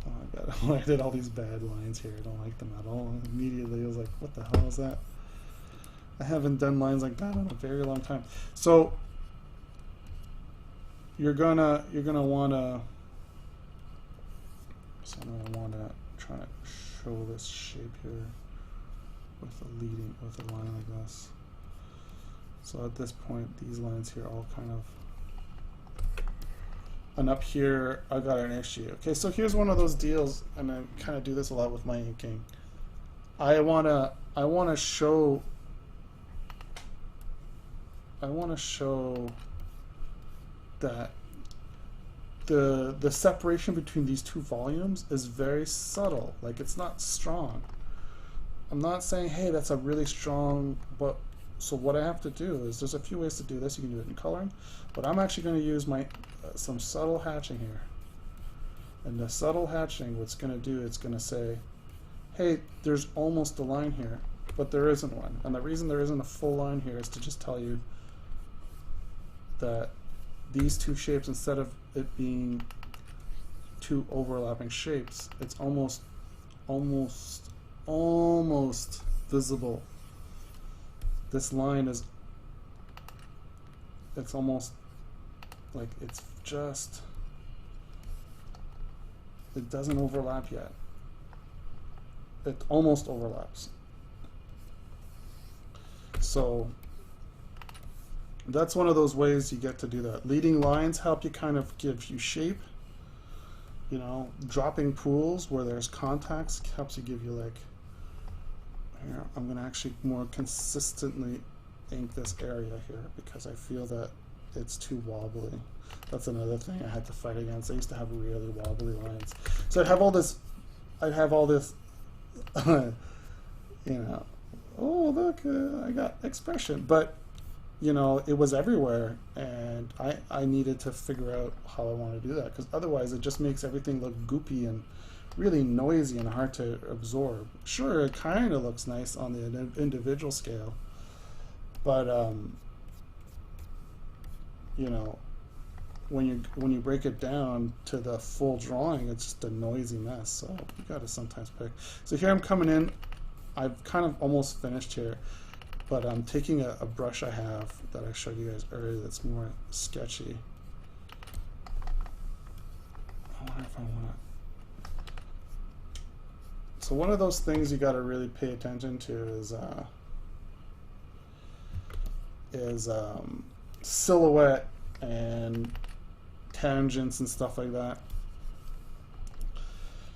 my god, I did all these bad lines here. I don't like them at all. And immediately I was like, what the hell is that? I haven't done lines like that in a very long time. So you're gonna wanna try to show this shape here with a line like this. So at this point, these lines here all kind of, and up here I got an issue. Okay, so here's one of those deals, and I kind of do this a lot with my inking. I wanna show that the separation between these two volumes is very subtle. Like, it's not strong. I'm not saying, hey, that's a really strong, but so what I have to do is, there's a few ways to do this. You can do it in coloring, but I'm actually going to use my some subtle hatching here. And the subtle hatching, what's going to do, it's going to say, hey, there's almost a line here, but there isn't one. And the reason there isn't a full line here is to just tell you that these two shapes, instead of it being two overlapping shapes, it's almost visible. This line is, it's almost like it's just, it doesn't overlap yet. It almost overlaps. So that's one of those ways you get to do that. Leading lines help you kind of give you shape. You know, dropping pools where there's contacts helps you give you, like, here, I'm going to actually more consistently ink this area here because I feel that it's too wobbly. That's another thing I had to fight against. I used to have really wobbly lines. So I'd have all this, you know, oh look, I got expression. But, you know, it was everywhere, and I needed to figure out how I want to do that, because otherwise it just makes everything look goopy and really noisy and hard to absorb. Sure, it kind of looks nice on the individual scale, but you know, when you break it down to the full drawing, it's just a noisy mess. So you got to sometimes pick. So here I'm coming in. I've kind of almost finished here, but I'm taking a brush I have that I showed you guys earlier that's more sketchy. I wonder if I want to. So one of those things you got to really pay attention to is silhouette and tangents and stuff like that.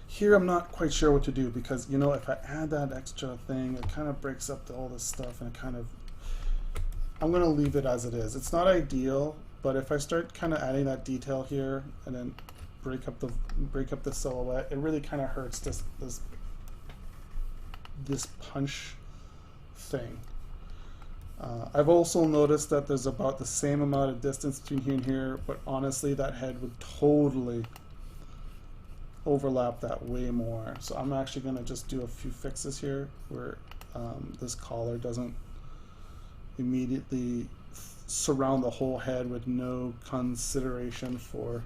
Here I'm not quite sure what to do, because, you know, if I add that extra thing, it kind of breaks up all this stuff, and it kind of, I'm going to leave it as it is. It's not ideal, but if I start kind of adding that detail here and then break up the silhouette, it really kind of hurts this punch thing. I've also noticed that there's about the same amount of distance between here and here, but honestly that head would totally overlap that way more. So I'm actually going to just do a few fixes here where this collar doesn't immediately surround the whole head with no consideration for.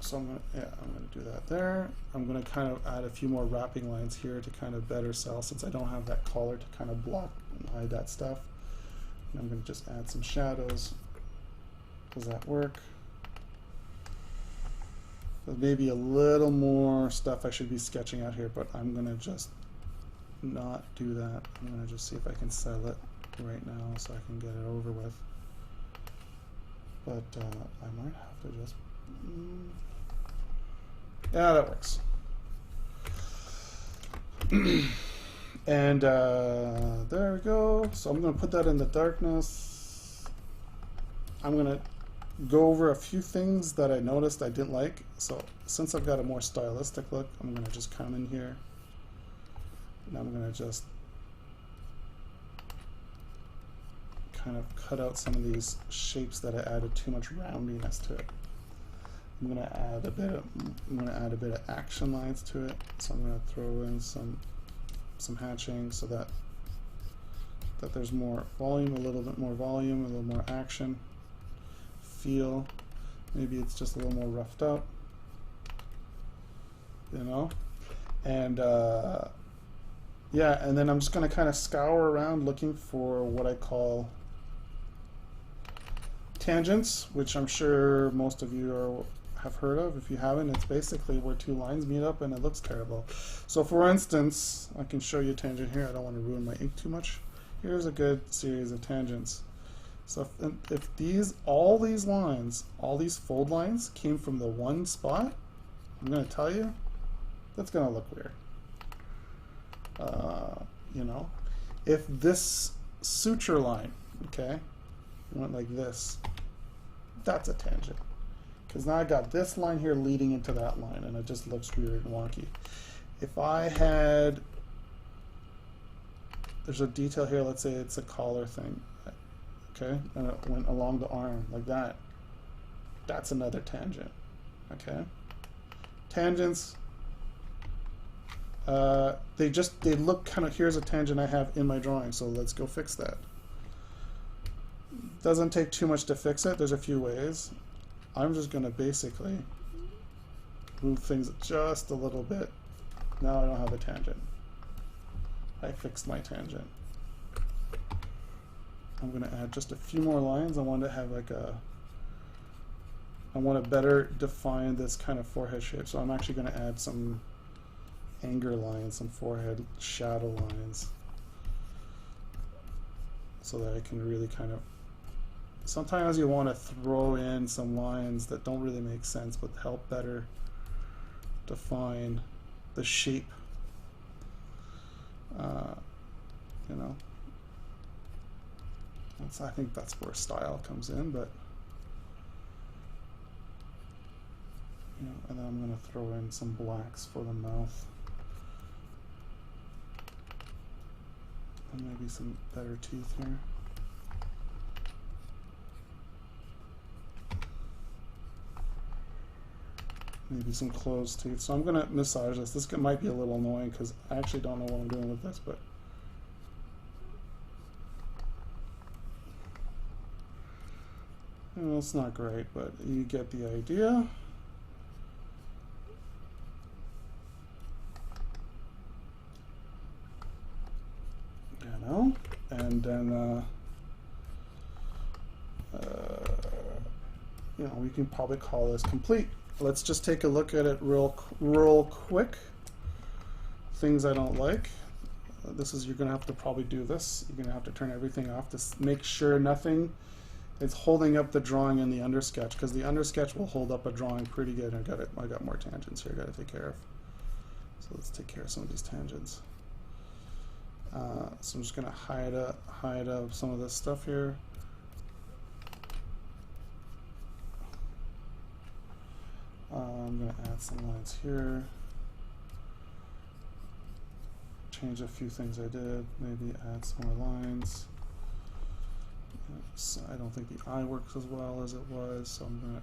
So I'm going to do that there. I'm going to kind of add a few more wrapping lines here to kind of better sell, since I don't have that collar to kind of block and hide that stuff. And I'm going to just add some shadows. Does that work? There's maybe a little more stuff I should be sketching out here, but I'm going to just not do that. I'm going to just see if I can sell it right now so I can get it over with. But I might have to just... yeah, that works. And there we go. So I'm going to put that in the darkness. I'm going to go over a few things that I noticed I didn't like. So since I've got a more stylistic look, I'm going to just come in here and I'm going to just kind of cut out some of these shapes that I added too much roundiness to it. I'm going to add a bit of action lines to it. So I'm going to throw in some hatching so that there's more volume, a little bit more volume, a little more action. Feel, maybe it's just a little more roughed out, you know. And yeah, and then I'm just going to kind of scour around looking for what I call tangents, which I'm sure most of you have heard of. If you haven't, it's basically where two lines meet up and it looks terrible. So for instance, I can show you a tangent here. I don't want to ruin my ink too much. Here's a good series of tangents. So if all these lines, all these fold lines came from the one spot, I'm going to tell you, that's going to look weird. You know, if this suture line, okay, went like this, that's a tangent. Because now I got this line here leading into that line, and it just looks weird and wonky. If I had, there's a detail here, let's say it's a collar thing, okay, and it went along the arm like that, that's another tangent, okay. Tangents, they look kind of, here's a tangent I have in my drawing, so let's go fix that. Doesn't take too much to fix it. There's a few ways. I'm just going to basically move things just a little bit. Now I don't have a tangent. I fixed my tangent. I'm going to add just a few more lines. I want to have like I want to better define this kind of forehead shape. So I'm actually going to add some anger lines, some forehead shadow lines, so that I can really kind of, sometimes you want to throw in some lines that don't really make sense but help better define the shape, you know. I think that's where style comes in, but you know, and then I'm going to throw in some blacks for the mouth. And maybe some better teeth here. Maybe some closed teeth. So I'm going to massage this. This might be a little annoying because I actually don't know what I'm doing with this, but you know, it's not great, but you get the idea. You know, and then you know, we can probably call this complete. Let's just take a look at it real quick. Things I don't like. This is, you're going to have to probably do this. You're going to have to turn everything off to make sure nothing is holding up the drawing in the undersketch, because the undersketch will hold up a drawing pretty good. I got more tangents here I got to take care of. So let's take care of some of these tangents. So I'm just going to hide some of this stuff here. I'm going to add some lines here. Change a few things I did. Maybe add some more lines. So I don't think the eye works as well as it was, so I'm going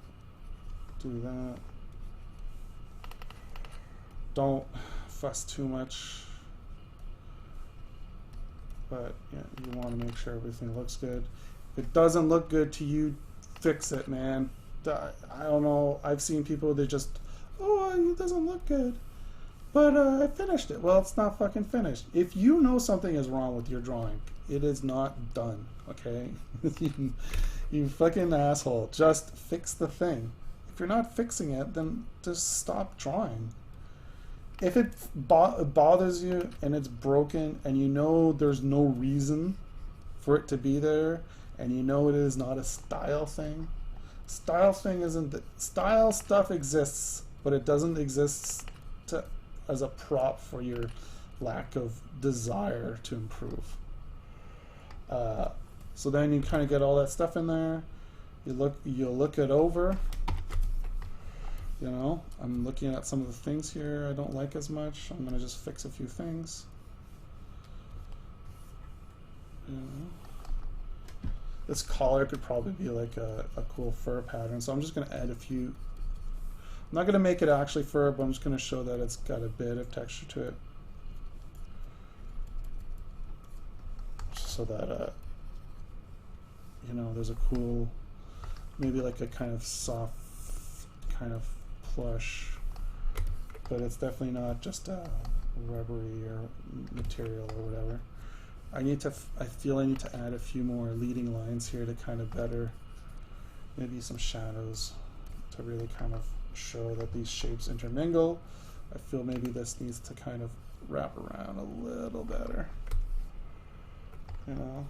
to do that. don't fuss too much. But yeah, you want to make sure everything looks good. If it doesn't look good to you, fix it, man. I don't know. I've seen people that just, oh, it doesn't look good, but I finished it. Well, it's not fucking finished. If you know something is wrong with your drawing, it is not done, okay? You fucking asshole. Just fix the thing. If you're not fixing it, then just stop drawing. If it bothers you and it's broken and you know there's no reason for it to be there and you know it is not a style thing, style stuff exists, but it doesn't exist as a prop for your lack of desire to improve. So then you kind of get all that stuff in there. You'll look it over. You know, I'm looking at some of the things here I don't like as much. I'm going to just fix a few things. You know, this collar could probably be like a cool fur pattern, so I'm just going to add a few. I'm not going to make it actually fur, but I'm just going to show that it's got a bit of texture to it, so that you know, there's a cool, maybe like a kind of soft, kind of plush, but it's definitely not just a rubbery or material or whatever. I feel I need to add a few more leading lines here to kind of better, maybe some shadows to really kind of show that these shapes intermingle. I feel maybe this needs to kind of wrap around a little better. You know,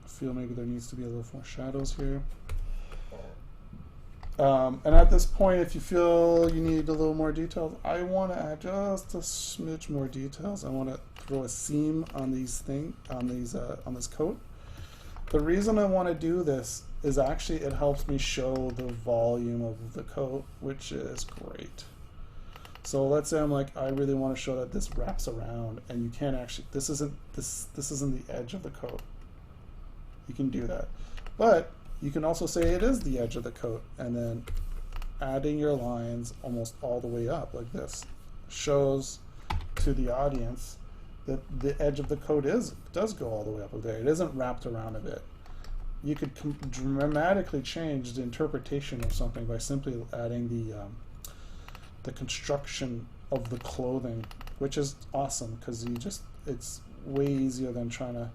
I feel maybe there needs to be a little more shadows here. And at this point, if you feel you need a little more details, I want to add just a smidge more details. I want to throw a seam on these on this coat. The reason I want to do this is actually it helps me show the volume of the coat, which is great. So let's say I'm like, I really want to show that this wraps around, and you can't actually, this isn't the edge of the coat. You can do that, but you can also say it is the edge of the coat, and then adding your lines almost all the way up like this shows to the audience that the edge of the coat does go all the way up there. It isn't wrapped around a bit. You could dramatically change the interpretation of something by simply adding the construction of the clothing, which is awesome because it's way easier than trying to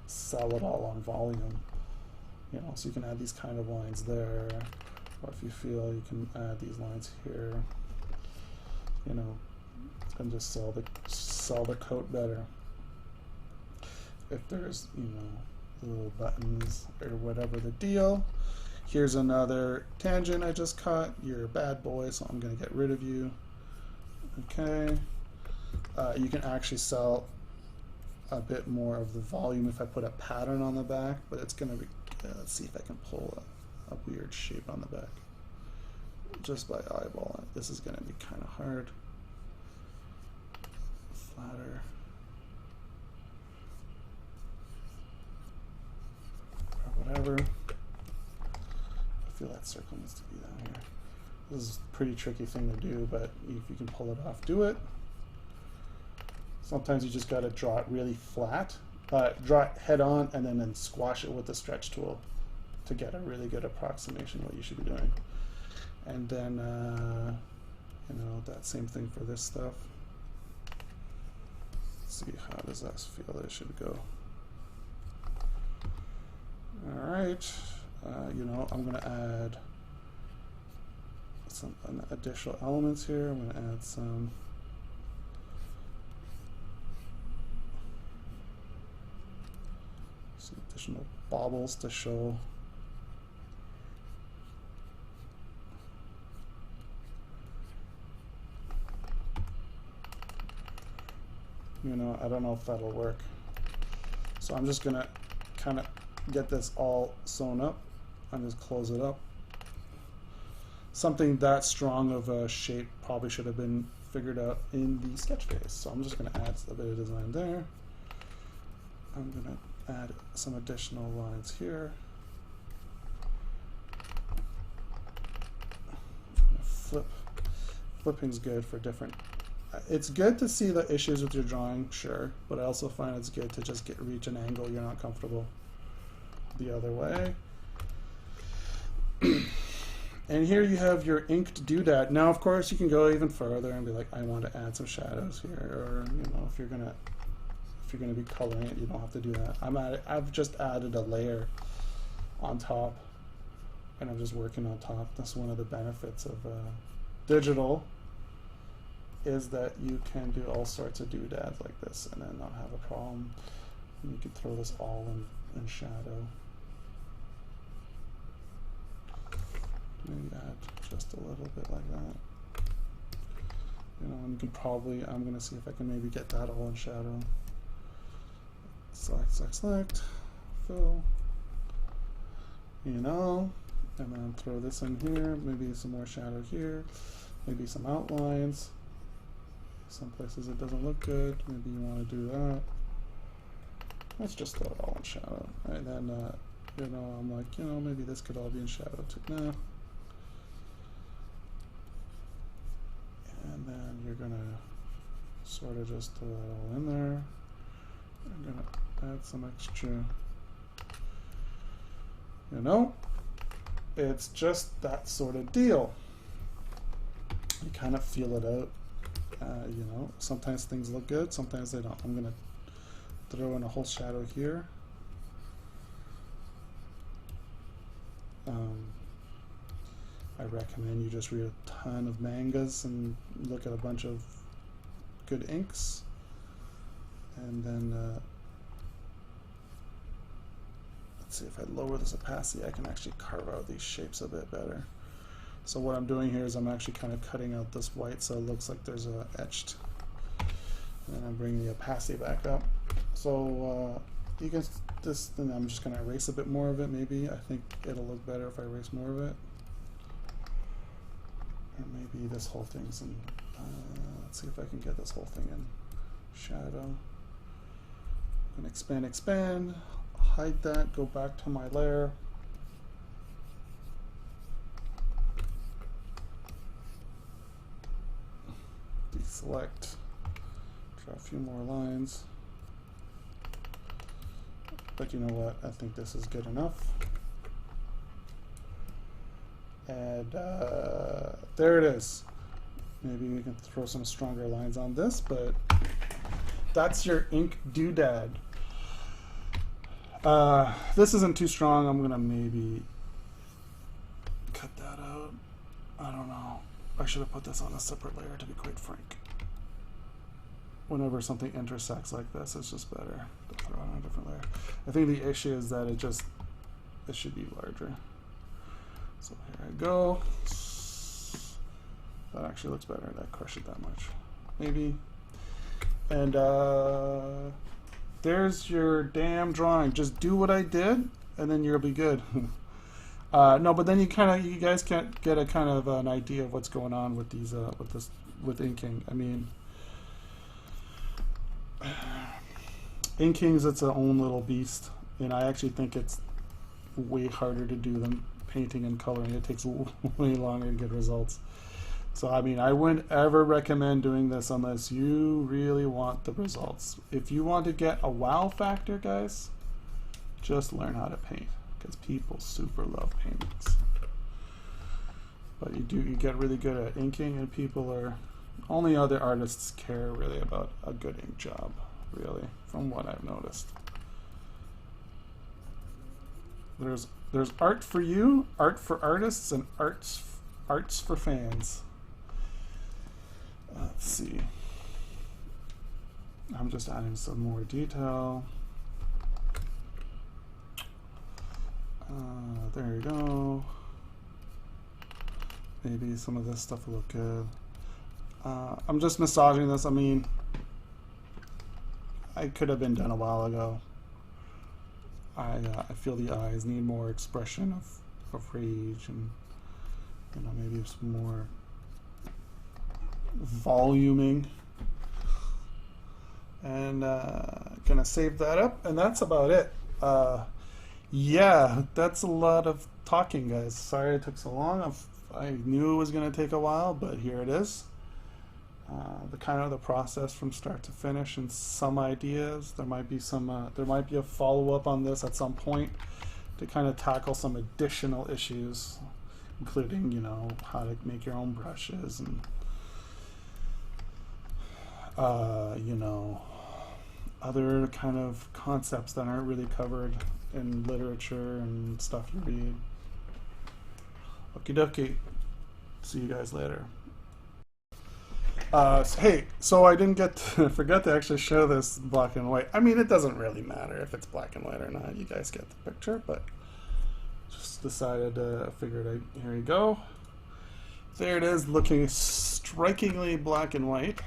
sell it all on volume. You know, so you can add these kind of lines there, or if you feel you can add these lines here, you know, and just sell the coat better. If there's, you know, little buttons or whatever the deal. Here's another tangent I just cut. You're a bad boy, so I'm going to get rid of you. Okay. You can actually sell a bit more of the volume if I put a pattern on the back, but it's going to be, let's see if I can pull a weird shape on the back just by eyeballing it. This is going to be kind of hard. Flatter. Or whatever. I feel that circle needs to be down here. This is a pretty tricky thing to do, but if you can pull it off, do it. Sometimes you just got to draw it really flat. Draw it head on and then squash it with the stretch tool to get a really good approximation of what you should be doing. And then, you know, that same thing for this stuff. Let's see, how does that feel that it should go? All right, you know, I'm going to add some additional elements here. I'm going to add some additional baubles to show you know, I don't know if that'll work, so I'm just gonna kind of get this all sewn up and just close it up. Something that strong of a shape probably should have been figured out in the sketch phase, so I'm just going to add a bit of design there. I'm going to add some additional lines here. Flipping's good for different it's good to see the issues with your drawing, sure, but I also find it's good to just reach an angle you're not comfortable the other way. And here you have your inked doodad. Now, of course, you can go even further and be like, I want to add some shadows here, or you know, if you're gonna be coloring it, you don't have to do that. I've just added a layer on top, and I'm just working on top. That's one of the benefits of digital, is that you can do all sorts of doodads like this and then not have a problem. And you can throw this all in shadow. Maybe add just a little bit like that. You know, and you can probably, I'm gonna see if I can maybe get that all in shadow. Select, fill, you know, and then throw this in here, maybe some more shadow here, maybe some outlines. Some places it doesn't look good, maybe you want to do that. Let's just throw it all in shadow. And then, you know, I'm like, you know, maybe this could all be in shadow too. No. And then you're gonna sort of just throw that all in there. I'm gonna add some extra, you know, it's just that sort of deal. You kind of feel it out. You know, sometimes things look good, sometimes they don't. I'm gonna throw in a whole shadow here. I recommend you just read a ton of mangas and look at a bunch of good inks, and then let's see, if I lower this opacity, I can actually carve out these shapes a bit better. So what I'm doing here is I'm actually kind of cutting out this white so it looks like there's a etched, and then I'm bringing the opacity back up. So you can then I'm just going to erase a bit more of it. Maybe I think it'll look better if I erase more of it. Or maybe this whole thing's in, let's see if I can get this whole thing in shadow. I'm going to expand, hide that, go back to my layer. Deselect, draw a few more lines. But you know what, I think this is good enough. And there it is. Maybe we can throw some stronger lines on this, but that's your ink doodad. This isn't too strong. I'm gonna maybe cut that out. I don't know. I should have put this on a separate layer, to be quite frank. Whenever something intersects like this, it's just better to throw it on a different layer. I think the issue is that it should be larger. So here I go. That actually looks better. That crushed it that much. Maybe. And there's your damn drawing. Just do what I did, and then you'll be good. No, but then you guys can't get a kind of an idea of what's going on with these, with inking. I mean, inking's its own little beast, and I actually think it's way harder to do than painting and coloring. It takes way longer to get results. So I mean, I wouldn't ever recommend doing this unless you really want the results. If you want to get a wow factor, guys, just learn how to paint, because people super love paintings. But you get really good at inking, and people are, only other artists care really about a good ink job, really, from what I've noticed. There's art for you, art for artists, and arts for fans. Let's see. I'm just adding some more detail. There you go. Maybe some of this stuff will look good. I'm just massaging this. I mean, I could have been done a while ago. I feel the eyes need more expression of rage, and you know, maybe some more voluming. And gonna save that up, and that's about it. Yeah, that's a lot of talking, guys. Sorry it took so long. I knew it was gonna take a while, but here it is. the kind of the process from start to finish and some ideas. There might be some there might be a follow-up on this at some point to kind of tackle some additional issues, including, you know, how to make your own brushes and you know, other kind of concepts that aren't really covered in literature and stuff you read. Okie dokie. See you guys later. Hey, so I didn't forget to actually show this black and white. I mean, it doesn't really matter if it's black and white or not. You guys get the picture, but just decided to figure it out. Here you go. There it is, looking strikingly black and white.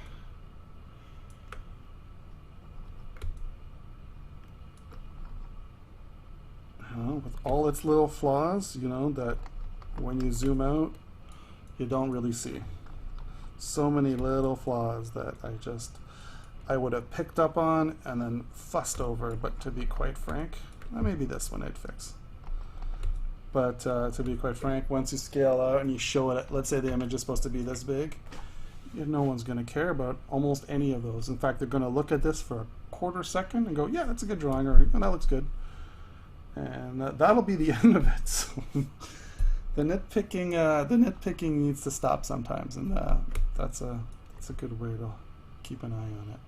With all its little flaws, you know, that when you zoom out, you don't really see. So many little flaws that I would have picked up on and then fussed over, but to be quite frank, maybe this one I'd fix. But to be quite frank, once you scale out and you show it, let's say the image is supposed to be this big, no one's going to care about almost any of those. In fact, they're going to look at this for a quarter second and go, yeah, that's a good drawing, or oh, that looks good. And that'll be the end of it. So the nitpicking needs to stop sometimes, and that's a good way to keep an eye on it.